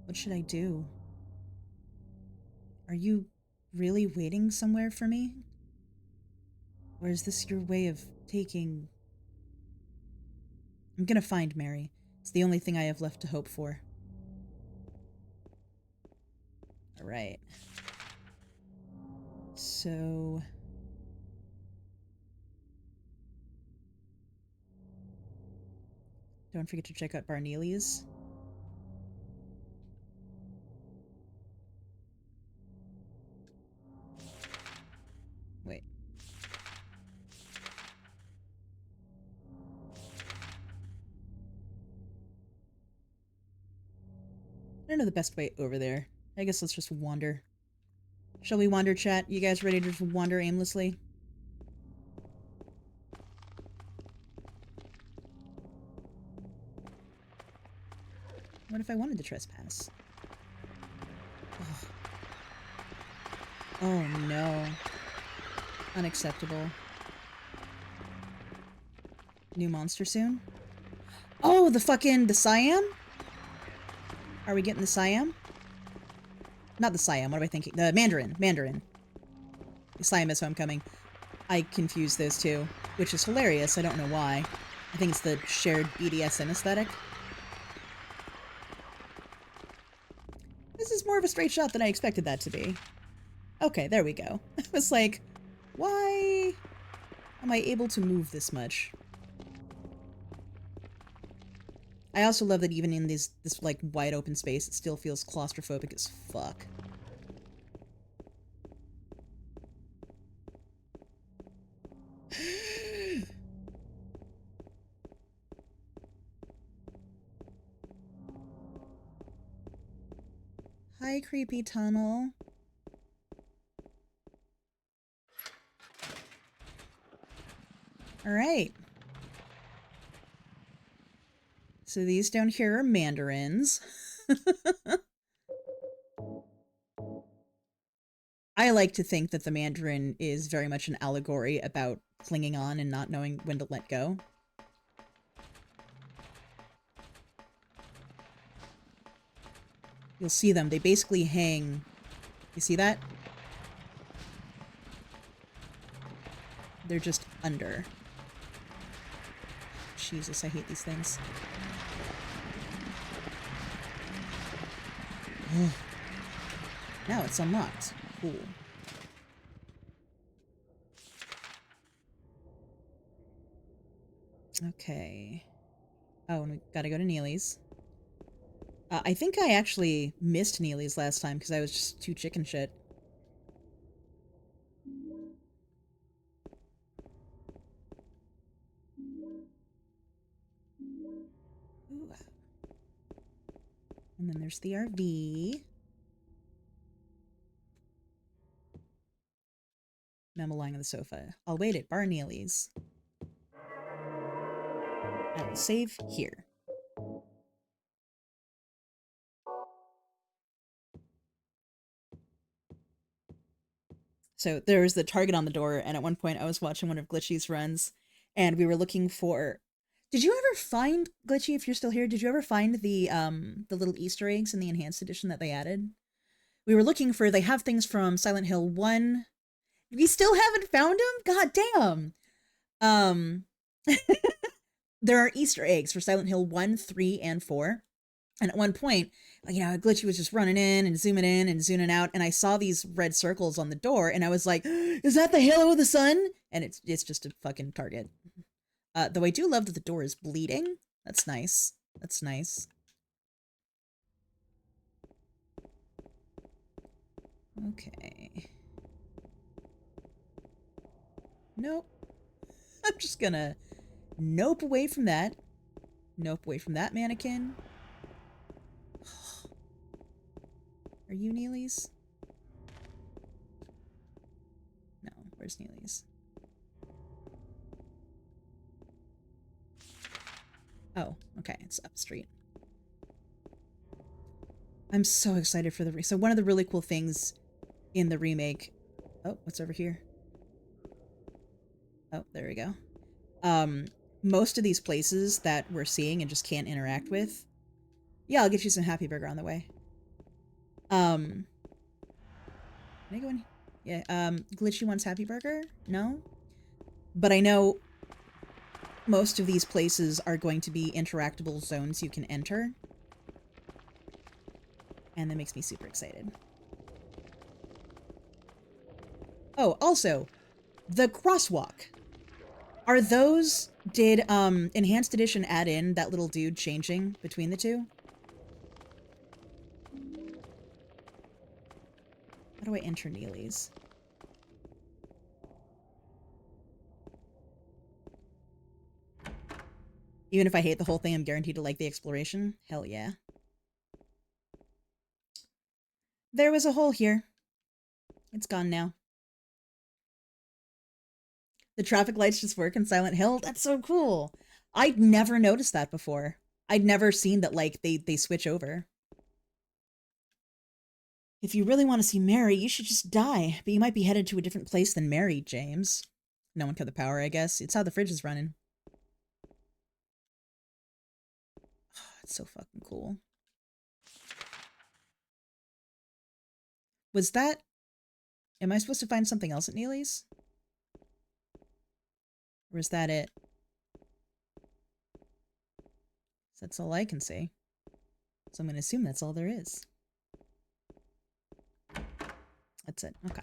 what should I do? Are you really waiting somewhere for me? Or is this your way of taking... I'm gonna find Mary. It's the only thing I have left to hope for. Alright. So... don't forget to check out Barnelius. Wait. I don't know the best way over there. I guess let's just wander. Shall we wander, chat? You guys ready to just wander aimlessly? What if I wanted to trespass? Oh, oh no. Unacceptable. New monster soon? Oh, the Siam? Are we getting the Siam? Not the Siam, what am I thinking? The Mandarin. The Siam is Homecoming. I confuse those two, which is hilarious. I don't know why. I think it's the shared BDSM aesthetic. This is more of a straight shot than I expected that to be. Okay, there we go. I was like, why am I able to move this much? I also love that even in this like wide open space, it still feels claustrophobic as fuck. Hi, creepy tunnel. All right. So these down here are mandarins. I like to think that the mandarin is very much an allegory about clinging on and not knowing when to let go. You'll see them. They basically hang. You see that? They're just under. Jesus, I hate these things. Now it's unlocked. Cool. Okay. Oh, and we gotta go to Neely's. I think I actually missed Neely's last time because I was just too chicken shit. Ooh. And then there's the RV. Now I'm lying on the sofa. I'll wait at Bar Neely's. I will save here. So there was the target on the door, and at one point I was watching one of Glitchy's runs, and we were looking for... Did you ever find, Glitchy, if you're still here, did you ever find the little Easter eggs in the Enhanced Edition that they added? We were looking for... They have things from Silent Hill 1... We still haven't found them? God damn! There are Easter eggs for Silent Hill 1, 3, and 4. And at one point, you know, Glitchy was just running in and zooming out, and I saw these red circles on the door, and I was like, is that the halo of the sun? And it's just a fucking target. Though I do love that the door is bleeding. That's nice. That's nice. Okay. Nope. I'm just gonna nope away from that. Nope away from that mannequin. Are you Neely's? No, where's Neely's? Oh, okay, it's up the street. I'm so excited for the so one of the really cool things in the remake... Oh, what's over here? Oh, there we go. Most of these places that we're seeing and just can't interact with... Yeah, I'll get you some Happy Burger on the way. Can I go in? Yeah, Glitchy wants Happy Burger? No? But I know most of these places are going to be interactable zones you can enter. And that makes me super excited. Oh, also, the crosswalk. Are those... Did, Enhanced Edition add in that little dude changing between the two? How do I enter Neely's? Even if I hate the whole thing, I'm guaranteed to like the exploration? Hell yeah. There was a hole here. It's gone now. The traffic lights just work in Silent Hill? That's so cool. I'd never noticed that before. I'd never seen that, like, they switch over. If you really want to see Mary, you should just die. But you might be headed to a different place than Mary, James. No one cut the power, I guess. It's how the fridge is running. Oh, it's so fucking cool. Was that... Am I supposed to find something else at Neely's? Or is that it? That's all I can see. So I'm going to assume that's all there is. That's it. Okay.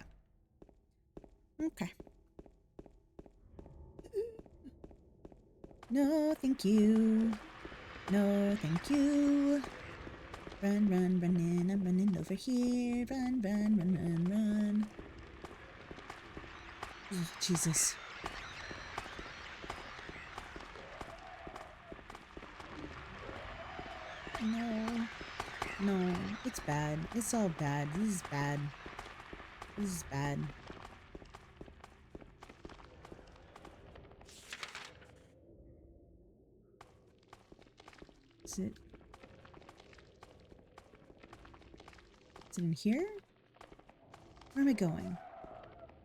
Okay. No, thank you. No, thank you. Run, run, running. I'm running over here. Run, run, run, run, run. Oh, Jesus. No. No. It's bad. It's all bad. This is bad. This is bad. Is it... Is it in here? Where am I going?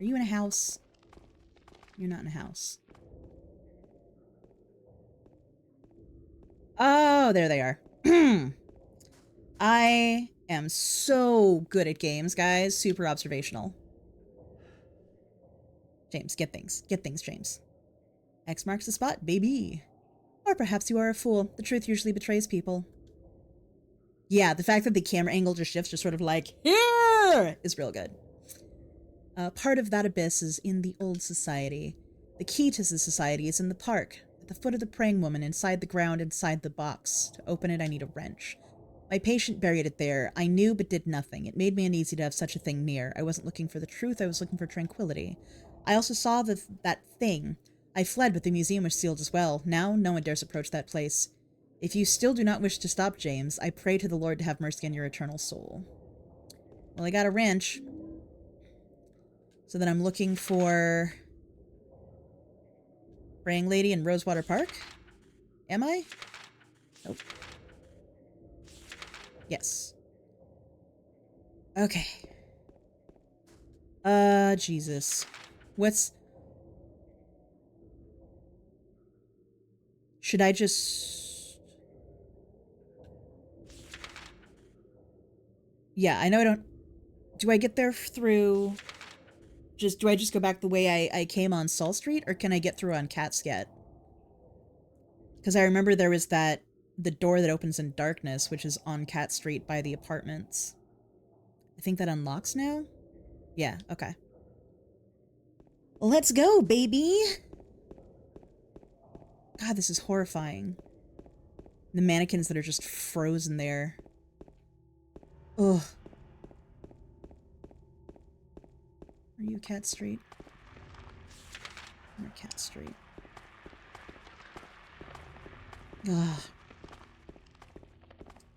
Are you in a house? You're not in a house. Oh, there they are. I am so good at games, guys. Super observational. James, get things. Get things, James. X marks the spot, baby. Or perhaps you are a fool. The truth usually betrays people. Yeah, the fact that the camera angle just shifts, just sort of like, here, is real good. Part of that abyss is in the old society. The key to the society is in the park, at the foot of the praying woman, inside the ground, inside the box. To open it, I need a wrench. My patient buried it there. I knew but did nothing. It made me uneasy to have such a thing near. I wasn't looking for the truth, I was looking for tranquility. I also saw that thing. I fled, but the museum was sealed as well. Now, no one dares approach that place. If you still do not wish to stop, James, I pray to the Lord to have mercy on your eternal soul. Well, I got a wrench. So then I'm looking for... Praying Lady in Rosewater Park? Am I? Nope. Yes. Okay. Jesus. What's... Should I just... Yeah, I know I don't... Do I get there through... Do I just go back the way I came on Saul Street, or can I get through on Catscat? Because I remember there was the door that opens in darkness, which is on Cat Street by the apartments. I think that unlocks now? Yeah, okay. Let's go, baby! God, this is horrifying. The mannequins that are just frozen there. Ugh. Are you Cat Street? Or Cat Street. Ugh.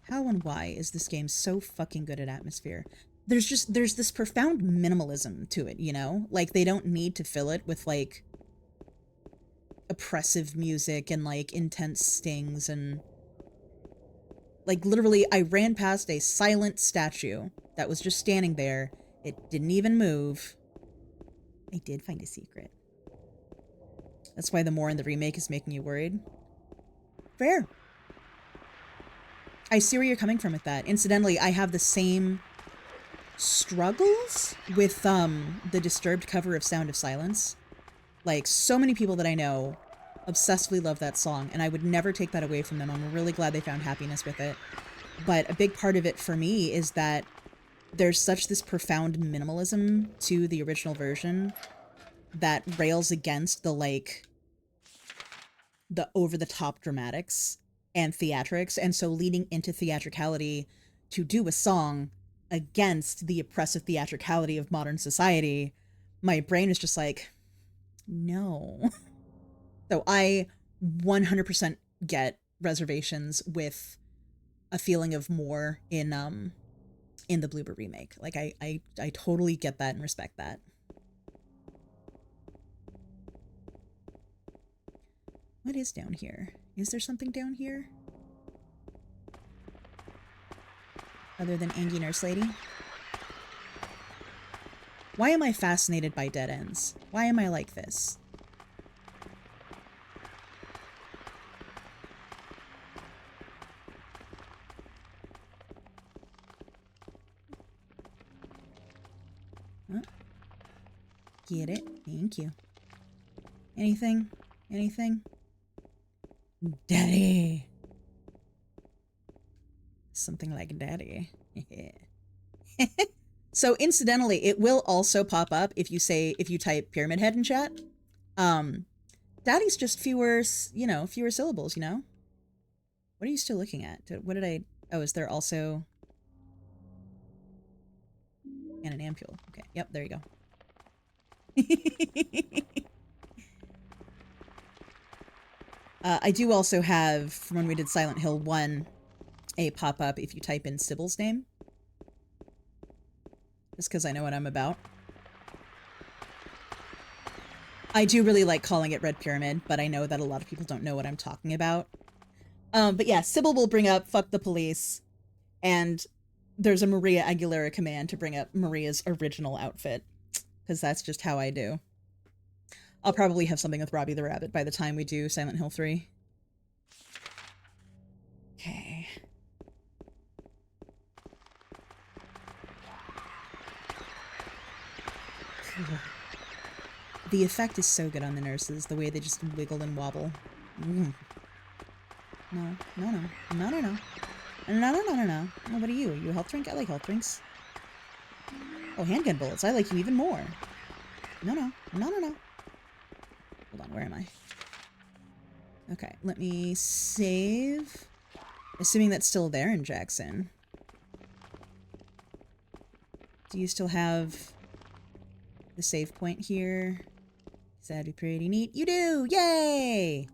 How and why is this game so fucking good at atmosphere? There's this profound minimalism to it, you know? Like, they don't need to fill it with, like, oppressive music and, like, intense stings and... Like, literally, I ran past a silent statue that was just standing there. It didn't even move. I did find a secret. That's why the more in the remake is making you worried. Fair. I see where you're coming from with that. Incidentally, I have the same struggles with the Disturbed cover of Sound of Silence. Like, so many people that I know obsessively love that song, and I would never take that away from them. I'm really glad they found happiness with it. But a big part of it for me is that there's such this profound minimalism to the original version that rails against the, like, the over-the-top dramatics and theatrics, and so leading into theatricality to do a song against the oppressive theatricality of modern society, my brain is just like, no. So I 100% get reservations with a feeling of more in the Bloober remake. Like, I totally get that and respect that. What is down here? Is there something down here? Other than Angie Nurse Lady? Why am I fascinated by dead ends? Why am I like this? Huh? Get it? Thank you. Anything? Anything? Daddy! Something like daddy. So incidentally, it will also pop up if you type Pyramid Head in chat. Daddy's just fewer syllables, you know? What are you still looking at? Oh, is there also... And an ampule. Okay, yep, there you go. I do also have, from when we did Silent Hill 1, a pop-up if you type in Sybil's name. Just because I know what I'm about. I do really like calling it Red Pyramid, but I know that a lot of people don't know what I'm talking about. But yeah, Sybil will bring up Fuck the Police, and there's a Maria Aguilera command to bring up Maria's original outfit, because that's just how I do. I'll probably have something with Robbie the Rabbit by the time we do Silent Hill 3. Okay. The effect is so good on the nurses, the way they just wiggle and wobble. Mm. No. No. What are you? Are you a health drink? I like health drinks. Oh, handgun bullets. I like you even more. No. Hold on, where am I? Okay, let me save. Assuming that's still there in Jackson. Do you still have the save point here? Is that'd be pretty neat? You do! Yay!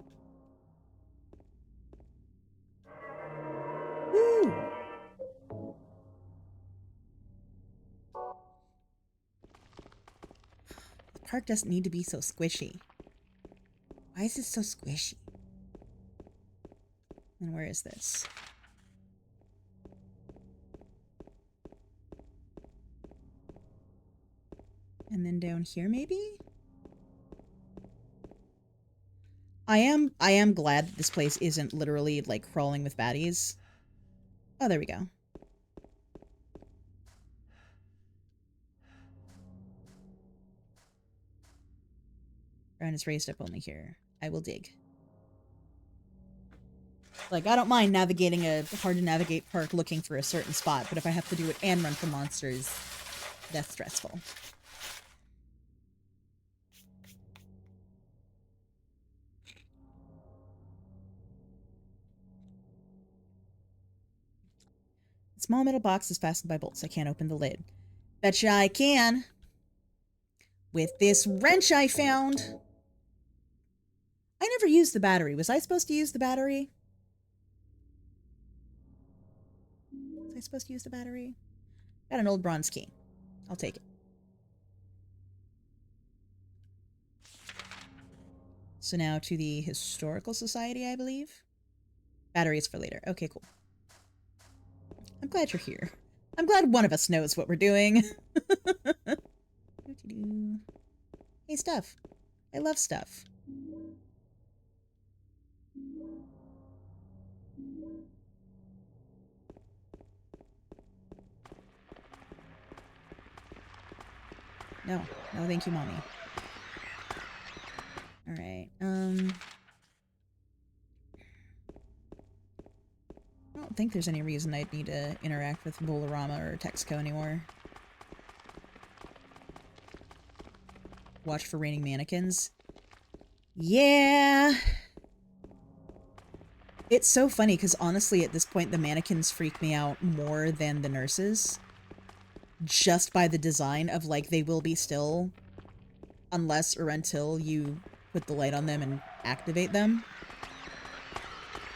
Woo! The park doesn't need to be so squishy. Why is it so squishy? And where is this? And then down here, maybe? I am glad that this place isn't literally, like, crawling with baddies. Oh, there we go. Ground is raised up only here. I will dig. Like, I don't mind navigating a hard-to-navigate park looking for a certain spot, but if I have to do it and run from monsters, that's stressful. The small metal box is fastened by bolts. I can't open the lid. Betcha I can! With this wrench I found! I never used the battery. Was I supposed to use the battery? Was I supposed to use the battery? Got an old bronze key. I'll take it. So now to the Historical Society, I believe? Batteries for later. Okay, cool. I'm glad you're here. I'm glad one of us knows what we're doing. Hey, stuff. I love stuff. No. No, thank you, Mommy. Alright, I don't think there's any reason I'd need to interact with Bolorama or Texco anymore. Watch for raining mannequins. Yeah! It's so funny, because honestly, at this point, the mannequins freak me out more than the nurses. Just by the design of, like, they will be still unless or until you put the light on them and activate them.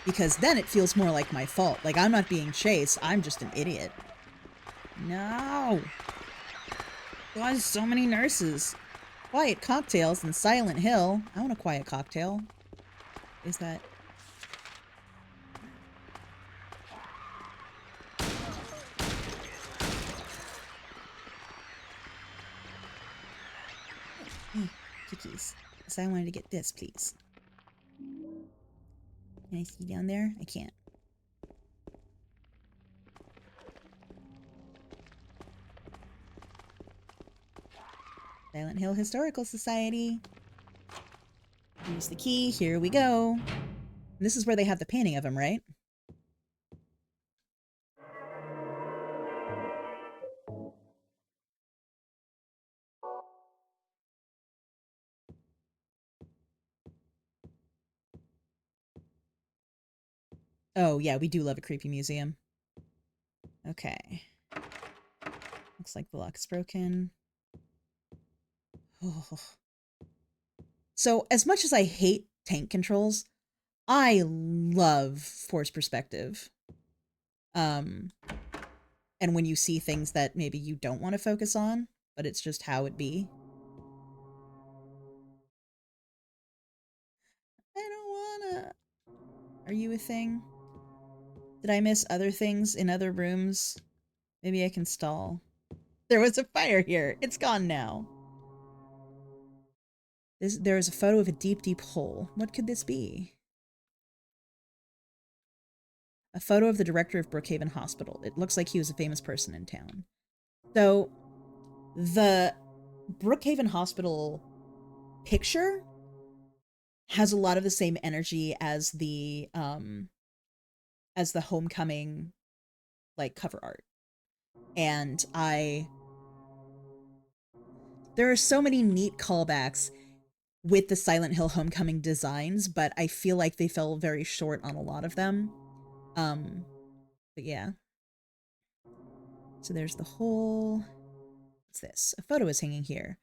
Because then it feels more like my fault. Like, I'm not being chased, I'm just an idiot. No! Why so many nurses? Quiet cocktails in Silent Hill. I want a quiet cocktail. Is that... Hey, cookies. So I wanted to get this, please. Can I see down there? I can't. Silent Hill Historical Society. Use the key. Here we go. This is where they have the painting of him, right? Oh, yeah, we do love a creepy museum. Okay. Looks like the lock is broken. Oh. So, as much as I hate tank controls, I love force perspective. And when you see things that maybe you don't want to focus on, but it's just how it be. I don't wanna... Are you a thing? Did I miss other things in other rooms? Maybe I can stall. There was a fire here. It's gone now. There is a photo of a deep, deep hole. What could this be? A photo of the director of Brookhaven Hospital. It looks like he was a famous person in town. So, the Brookhaven Hospital picture has a lot of the same energy as the Homecoming, like, cover art. And there are so many neat callbacks with the Silent Hill Homecoming designs, but I feel like they fell very short on a lot of them. But yeah. So there's the whole... What's this? A photo is hanging here.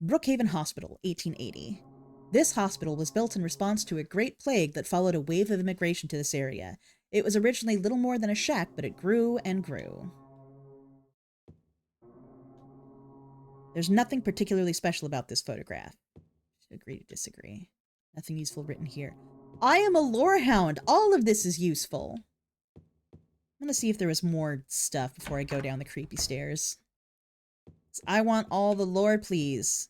Brookhaven Hospital, 1880. This hospital was built in response to a great plague that followed a wave of immigration to this area. It was originally little more than a shack, but it grew and grew. There's nothing particularly special about this photograph. Agree to disagree. Nothing useful written here. I am a lore hound. All of this is useful. I'm gonna see if there was more stuff before I go down the creepy stairs. I want all the lore, please.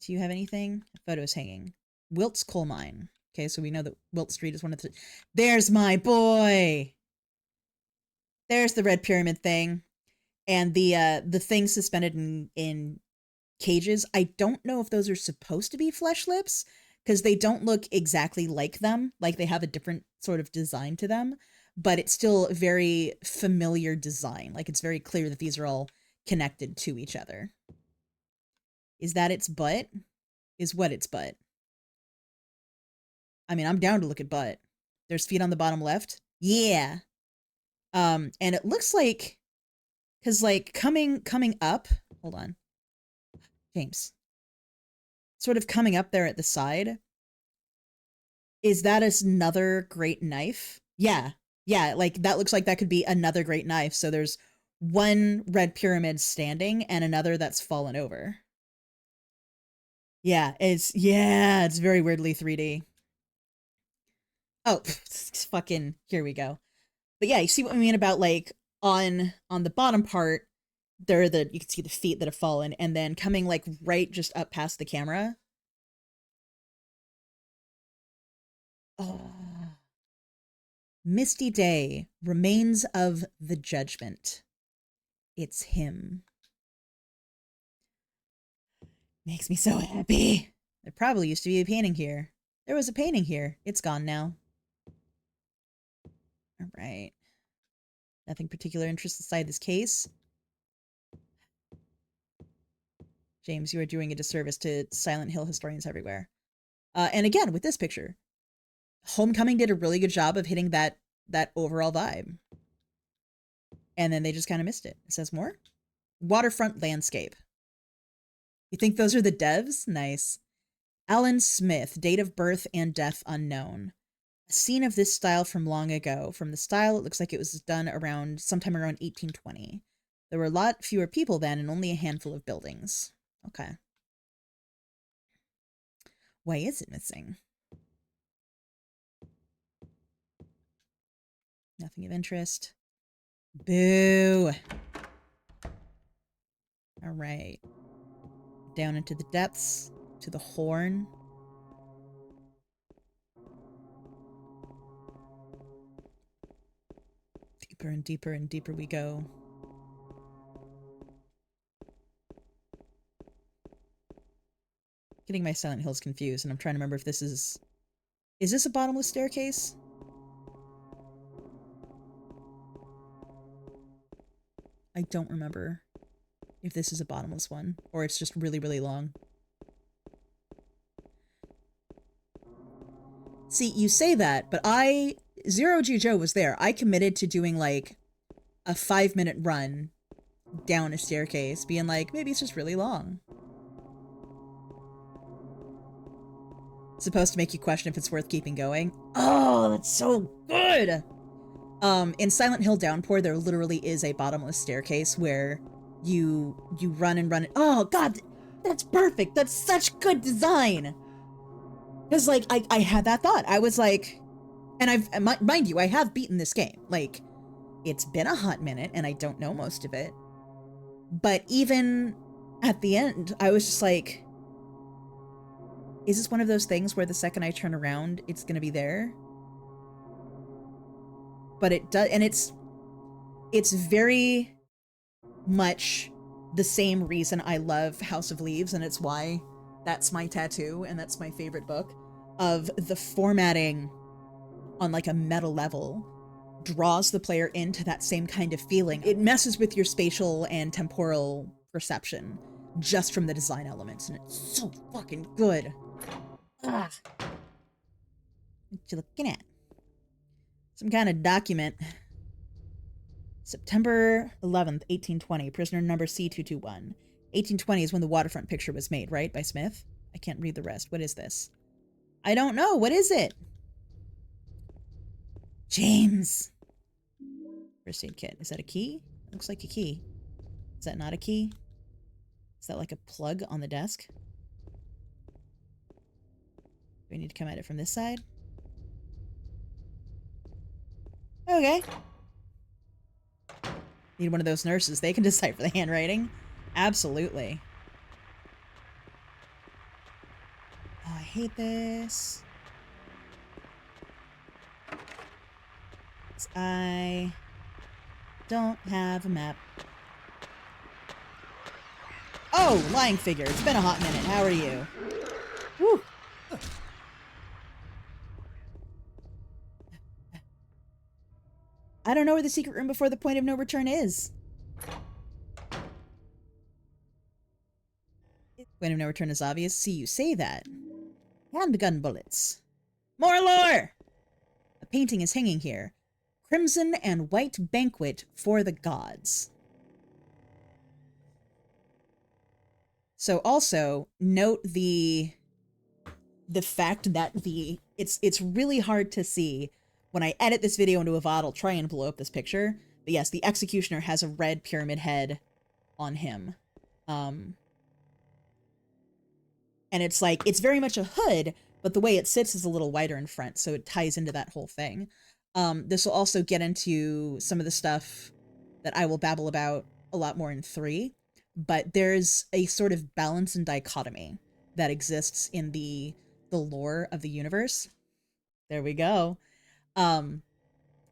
Do you have anything? Photos hanging. Wilt's coal mine. Okay, so we know that Wilt Street is one of the... There's my boy! There's the red pyramid thing. And the thing suspended in cages. I don't know if those are supposed to be flesh lips, because they don't look exactly like them. Like they have a different sort of design to them. But it's still a very familiar design. Like it's very clear that these are all connected to each other. Is that its butt? Is what its butt? I mean, I'm down to look at butt. There's feet on the bottom left. Yeah. And it looks like, cause like coming up, hold on. James. Sort of coming up there at the side. Is that another great knife? Yeah. Yeah, like that looks like that could be another great knife. So there's one red pyramid standing and another that's fallen over. Yeah, it's very weirdly 3D. Oh, fucking, here we go. But yeah, you see what I mean about like on the bottom part, there are you can see the feet that have fallen, and then coming like right just up past the camera. Oh. Misty Day, Remains of the Judgment. It's him. Makes me so happy. There probably used to be a painting here. There was a painting here. It's gone now. All right. Nothing particular interest inside this case. James, you are doing a disservice to Silent Hill historians everywhere. And again, with this picture, Homecoming did a really good job of hitting that overall vibe. And then they just kind of missed it. It says more. Waterfront landscape. You think those are the devs? Nice. Alan Smith, date of birth and death unknown. A scene of this style from long ago. From the style, it looks like it was done sometime around 1820. There were a lot fewer people then and only a handful of buildings. Okay. Why is it missing? Nothing of interest. Boo! All right. Down into the depths, to the horn. Deeper and deeper and deeper we go. Getting my Silent Hills confused, and I'm trying to remember if this is... Is this a bottomless staircase? I don't remember if this is a bottomless one, or it's just really, really long. See, you say that, but Zero G Joe was there. I committed to doing like a 5-minute run down a staircase, being like, maybe it's just really long. It's supposed to make you question if it's worth keeping going. Oh, that's so good! In Silent Hill Downpour, there literally is a bottomless staircase where you run and run. Oh god, that's perfect. That's such good design. Because like I had that thought. I was like, and mind you, I have beaten this game. Like, it's been a hot minute, and I don't know most of it. But even at the end, I was just like, is this one of those things where the second I turn around, it's gonna be there? But it does, and it's very much the same reason I love House of Leaves, and it's why that's my tattoo, and that's my favorite book, of the formatting on like a meta level draws the player into that same kind of feeling. It messes with your spatial and temporal perception just from the design elements, and it's so fucking good. Ah. What you looking at? Some kind of document. September 11th, 1820, prisoner number C221. 1820 is when the waterfront picture was made, right? By Smith? I can't read the rest. What is this? I don't know. What is it? James. First aid kit. Is that a key? Looks like a key. Is that not a key? Is that like a plug on the desk? Do we need to come at it from this side? Okay. Need one of those nurses. They can decipher the handwriting. Absolutely. Oh, I hate this. I don't have a map. Oh, lying figure. It's been a hot minute. How are you? Woo. I don't know where the secret room before the point of no return is. Point of no return is obvious. See, you say that. Handgun bullets. More lore! A painting is hanging here. Crimson and White Banquet for the Gods. So also, note the fact that it's really hard to see. When I edit this video into a VOD, I'll try and blow up this picture. But yes, the executioner has a red pyramid head on him. And it's like, it's very much a hood, but the way it sits is a little wider in front, so it ties into that whole thing. This will also get into some of the stuff that I will babble about a lot more in 3, but there's a sort of balance and dichotomy that exists in the lore of the universe. There we go.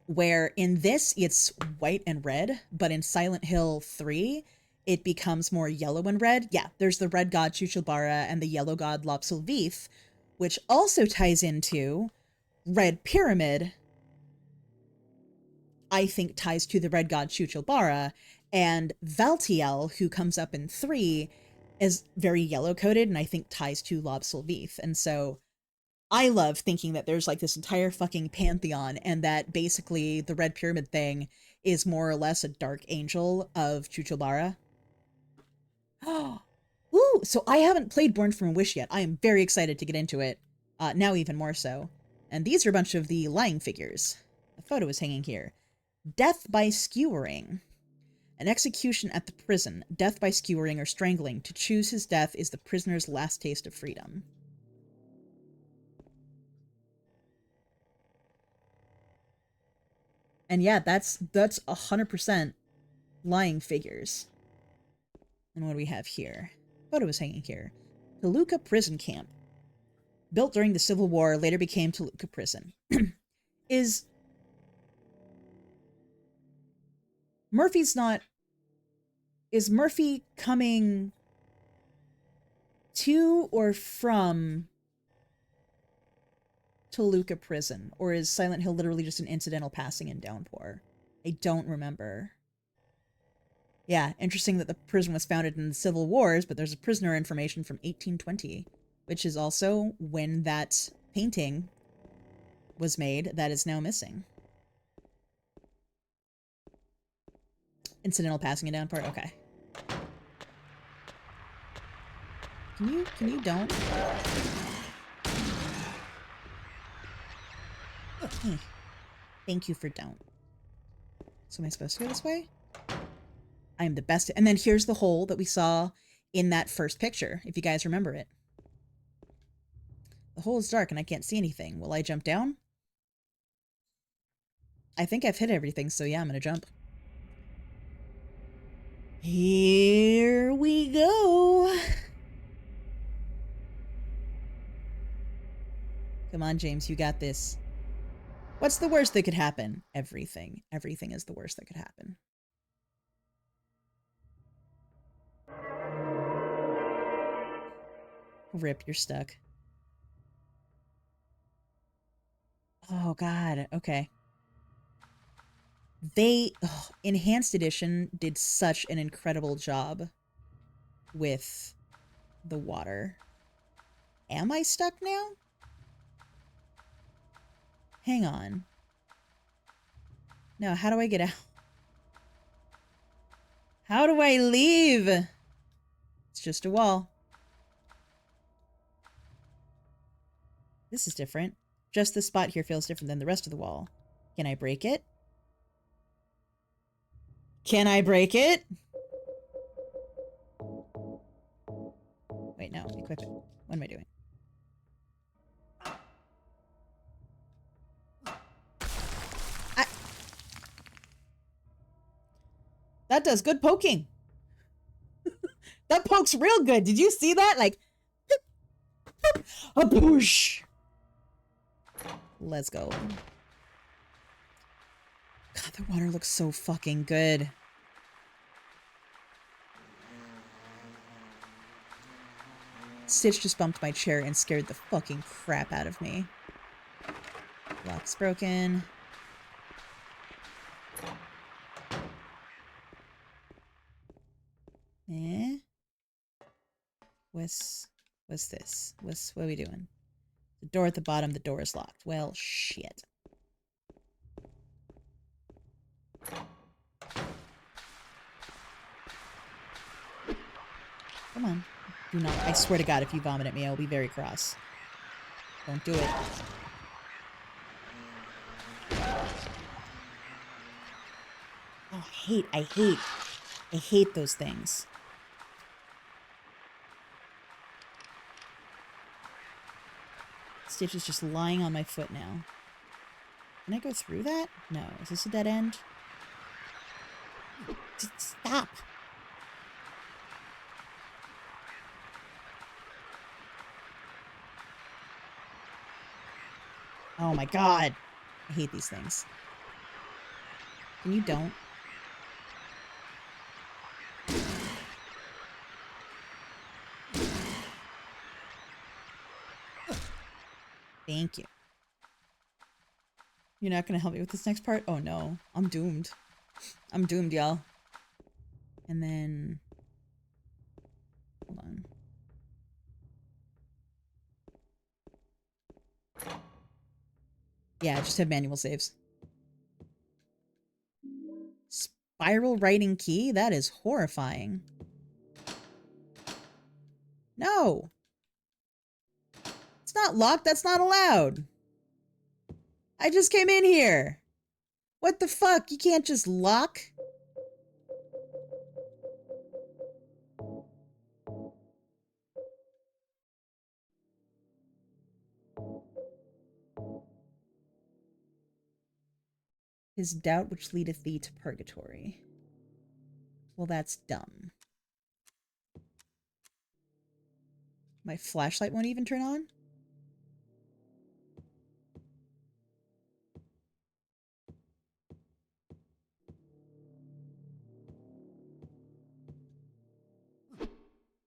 Where in this, it's white and red, but in Silent Hill 3, it becomes more yellow and red. Yeah, there's the red god Chuchilbara and the yellow god Lop-Sulvith, which also ties into Red Pyramid, I think ties to the red god Chuchilbara, and Valtiel, who comes up in 3, is very yellow-coated, and I think ties to Lop-Sulvith. And so I love thinking that there's like this entire fucking pantheon, and that basically the red pyramid thing is more or less a dark angel of Chuchilbara. Ooh, so I haven't played Born from a Wish yet. I am very excited to get into it. Now even more so. And these are a bunch of the lying figures. The photo is hanging here. Death by skewering. An execution at the prison. Death by skewering or strangling. To choose his death is the prisoner's last taste of freedom. And yeah, that's 100% lying figures. And what do we have here? Photo is hanging here. Toluca Prison Camp. Built during the Civil War, later became Toluca Prison. Is Murphy coming to or from Toluca Prison? Or is Silent Hill literally just an incidental passing in Downpour? I don't remember. Yeah, interesting that the prison was founded in the Civil Wars, but there's a prisoner information from 1820, which is also when that painting was made that is now missing. Incidental passing in Downpour? Okay. Can you don't? Thank you for don't. So am I supposed to go this way? I am the best. And then here's the hole that we saw in that first picture, if you guys remember it. The hole is dark and I can't see anything. Will I jump down? I think I've hit everything, so yeah, I'm gonna jump. Here we go. Come on, James, you got this. What's the worst that could happen? Everything. Everything is the worst that could happen. Rip, you're stuck. Oh, God. Okay. Enhanced Edition did such an incredible job with the water. Am I stuck now? Hang on. No, how do I get out? How do I leave? It's just a wall. This is different. Just this spot here feels different than the rest of the wall. Can I break it? Can I break it? Wait, no. Equip it. What am I doing? That does good poking. That pokes real good. Did you see that? Like, a boosh. Let's go. God, the water looks so fucking good. Stitch just bumped my chair and scared the fucking crap out of me. Lock's broken. Eh? What's this? What are we doing? The door at the bottom, the door is locked. Well, shit. Come on. Do not. I swear to God, if you vomit at me, I will be very cross. Don't do it. Oh, I hate those things. Stitch is just lying on my foot now. Can I go through that? No. Is this a dead end? Just stop. Oh my God. I hate these things. Can you don't? Thank you. You're not gonna help me with this next part? Oh no. I'm doomed. I'm doomed, y'all. And then... Hold on. Yeah, I just have manual saves. Spiral writing key? That is horrifying. No! It's not locked. That's not allowed. I just came in here. What the fuck? You can't just lock? His doubt which leadeth thee to purgatory. Well, that's dumb. My flashlight won't even turn on?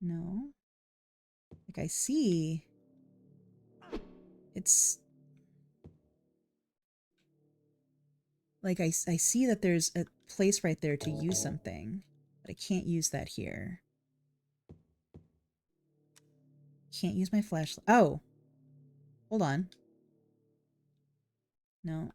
No. Like, I see. It's... Like, I see that there's a place right there to use something. But I can't use that here. Can't use my flashlight. Oh! Hold on. No.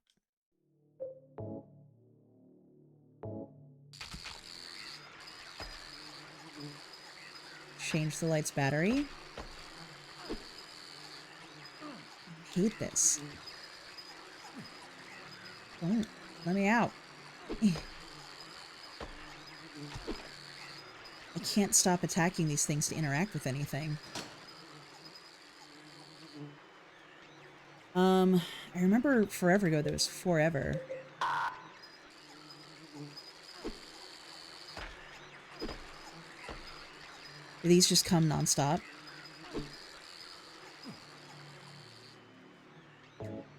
Change the light's battery. I hate this. Don't. Let me out. I can't stop attacking these things to interact with anything. I remember forever ago there was forever. Do these just come nonstop?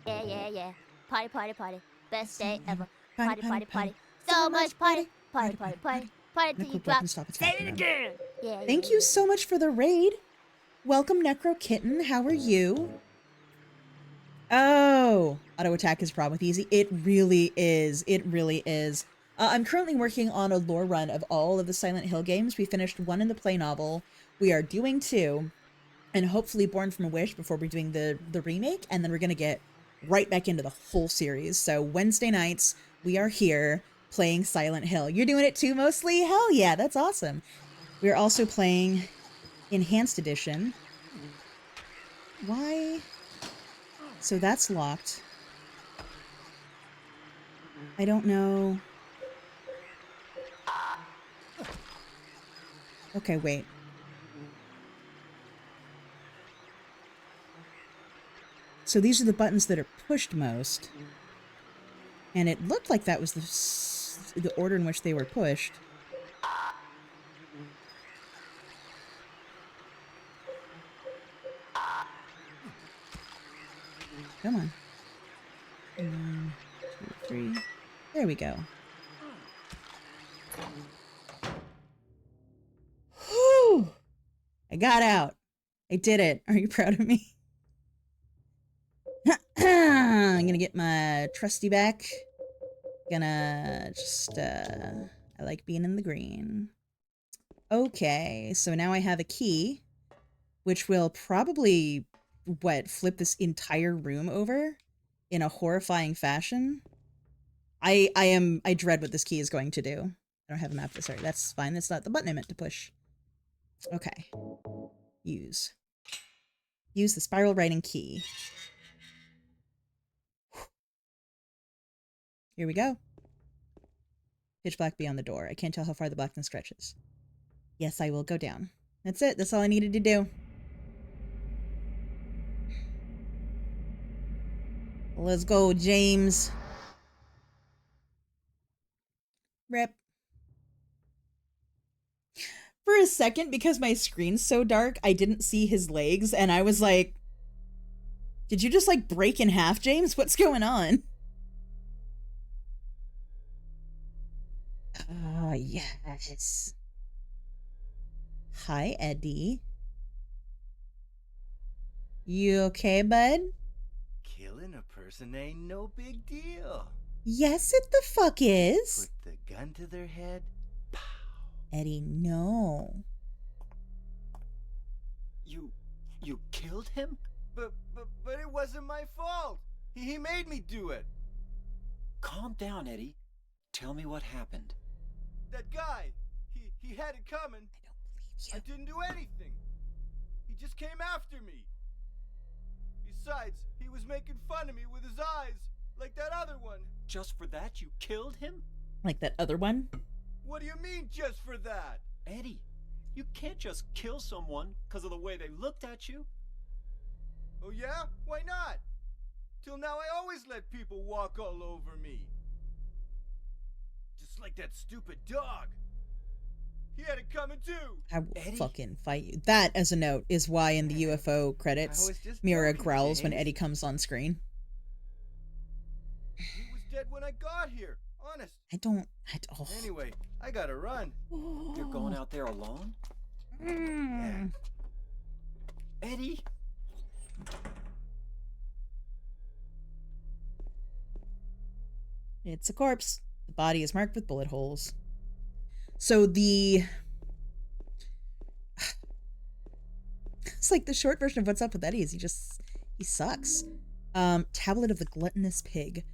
Yeah. Party, party, party. Best day ever. Party, Party, party, party. So much party. Party, party, party. Party till you drop. Stop Say attacking it them. again. Yeah. Thank you so much for the raid. Welcome, Necro Kitten. How are you? Oh, auto attack is a problem with easy. It really is. It really is. I'm currently working on a lore run of all of the Silent Hill games. We finished 1 in the play novel. We are doing 2, and hopefully Born from a Wish before we're doing the remake, and then we're going to get right back into the whole series. So Wednesday nights, we are here playing Silent Hill. You're doing it too, mostly? Hell yeah, that's awesome. We're also playing Enhanced Edition. Why? So that's locked. I don't know. Okay, wait. So these are the buttons that are pushed most. And it looked like that was the order in which they were pushed. Come on. 1, 2, 3. There we go. Whew! I got out. I did it. Are you proud of me? I'm gonna get my trusty back. Gonna just, I like being in the green. Okay, so now I have a key, which will probably, flip this entire room over in a horrifying fashion. I dread what this key is going to do. I don't have a map this. Sorry, that's fine. That's not the button I meant to push. Okay. Use the spiral writing key. Here we go. Pitch black beyond the door. I can't tell how far the blackness stretches. Yes, I will go down. That's it. That's all I needed to do. Let's go, James. Rip. For a second, because my screen's so dark, I didn't see his legs, and I was like, did you just, like, break in half, James? What's going on? Oh, yes. Hi, Eddie. You okay, bud? Killing a person ain't no big deal. Yes, it the fuck is. Put the gun to their head. Pow. Eddie, no. You killed him? But it wasn't my fault. He made me do it. Calm down, Eddie. Tell me what happened. That guy, he had it coming. I I don't believe didn't do anything. He just came after me. Besides, he was making fun of me with his eyes, like that other one. Just for that, you killed him? you. Like that other one? What do you mean, just for that? Eddie, you can't just kill someone because of the way they looked at you. Oh yeah? Why not? Till now I always let people walk all over me. Just like that stupid dog. He had it coming too. I will Eddie? fucking fight you. That, as a note, is why in the UFO credits, I was just Mira joking, growls when James. Eddie comes on screen. He was dead when I got here. Honest. Oh. Anyway, I gotta run. You're going out there alone? Yeah. Eddie? It's a corpse. The body is marked with bullet holes. So the... It's like the short version of what's up with Eddie is he sucks. Tablet of the Gluttonous Pig.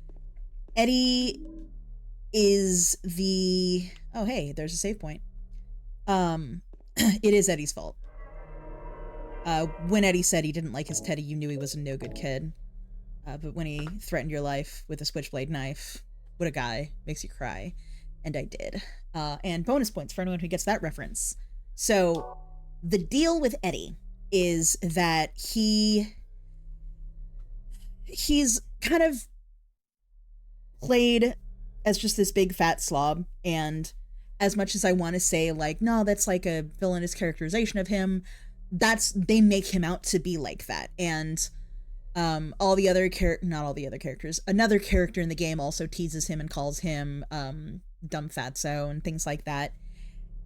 Eddie is the... Oh, hey, there's a save point. It is Eddie's fault. When Eddie said he didn't like his teddy, you knew he was a no-good kid. But when he threatened your life with a switchblade knife, what a guy, makes you cry. And I did. And bonus points for anyone who gets that reference. So, the deal with Eddie is that he's kind of played as just this big fat slob, and as much as I want to say, like, no, that's like a villainous characterization of him, they make him out to be like that. And not all the other characters, another character in the game also teases him and calls him dumb fatso and things like that.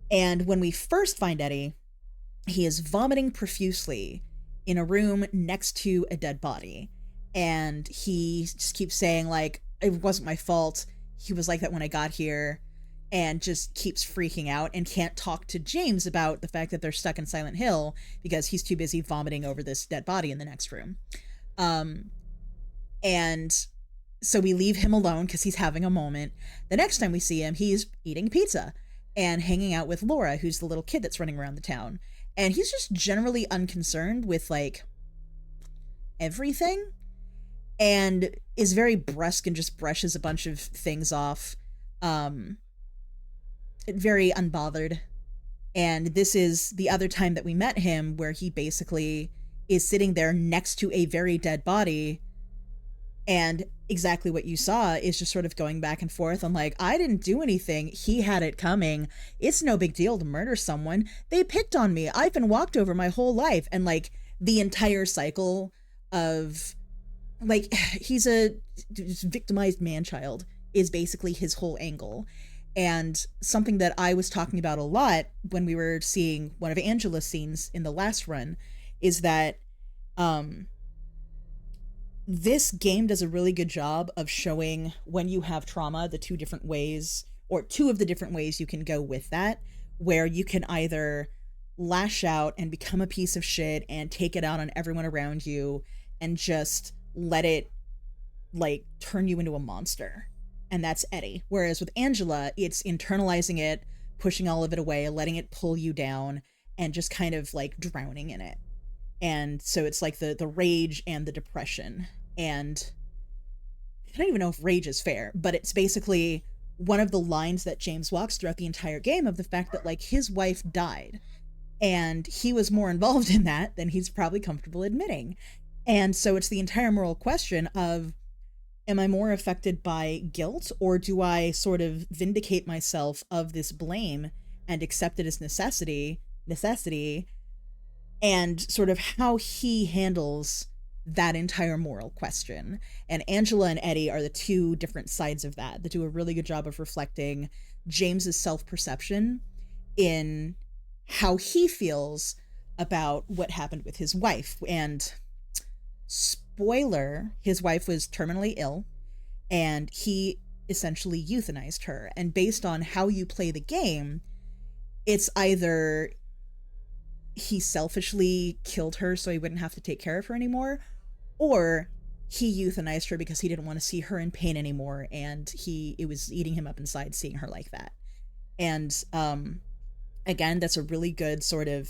And when we first find Eddie, he is vomiting profusely in a room next to a dead body. And he just keeps saying, like, it wasn't my fault. He was like that when I got here. and just keeps freaking out and can't talk to James about the fact that they're stuck in Silent Hill because he's too busy vomiting over this dead body in the next room. And so we leave him alone because he's having a moment. The next time we see him, he's eating pizza and hanging out with Laura, who's the little kid that's running around the town. And he's just generally unconcerned with, like, everything, and is very brusque and just brushes a bunch of things off. Very unbothered. And this is the other time that we met him, where he basically is sitting there next to a very dead body, and exactly what you saw is just sort of going back and forth on, like, I didn't do anything. He had it coming. It's no big deal to murder someone. They picked on me. I've been walked over my whole life. And, like, the entire cycle of, like, he's a victimized man-child is basically his whole angle. And something that I was talking about a lot when we were seeing one of Angela's scenes in the last run is that this game does a really good job of showing when you have trauma, the two different ways, or two of the different ways you can go with that, where you can either lash out and become a piece of shit and take it out on everyone around you and just let it, like, turn you into a monster. And that's Eddie. Whereas with Angela, it's internalizing it, pushing all of it away, letting it pull you down, and just kind of, like, drowning in it. And so it's like the rage and the depression. And I don't even know if rage is fair, but it's basically one of the lines that James walks throughout the entire game of the fact that, like, his wife died. And he was more involved in that than he's probably comfortable admitting. And so it's the entire moral question of, am I more affected by guilt, or do I sort of vindicate myself of this blame and accept it as necessity, and sort of how he handles that entire moral question. And Angela and Eddie are the two different sides of that do a really good job of reflecting James's self-perception in how he feels about what happened with his wife. And spoiler, his wife was terminally ill, and he essentially euthanized her. And based on how you play the game, it's either he selfishly killed her so he wouldn't have to take care of her anymore, or he euthanized her because he didn't want to see her in pain anymore, and it was eating him up inside seeing her like that. And again, that's a really good sort of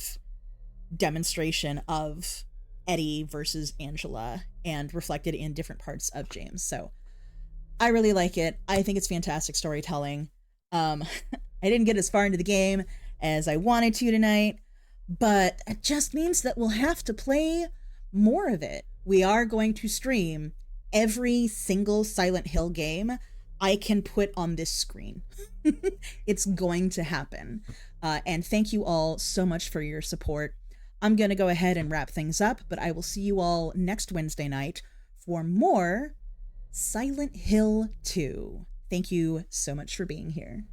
demonstration of Eddie versus Angela, and reflected in different parts of James. So I really like it. I think it's fantastic storytelling. I didn't get as far into the game as I wanted to tonight, but it just means that we'll have to play more of it. We are going to stream every single Silent Hill game I can put on this screen. It's going to happen. And thank you all so much for your support. I'm going to go ahead and wrap things up, but I will see you all next Wednesday night for more Silent Hill 2. Thank you so much for being here.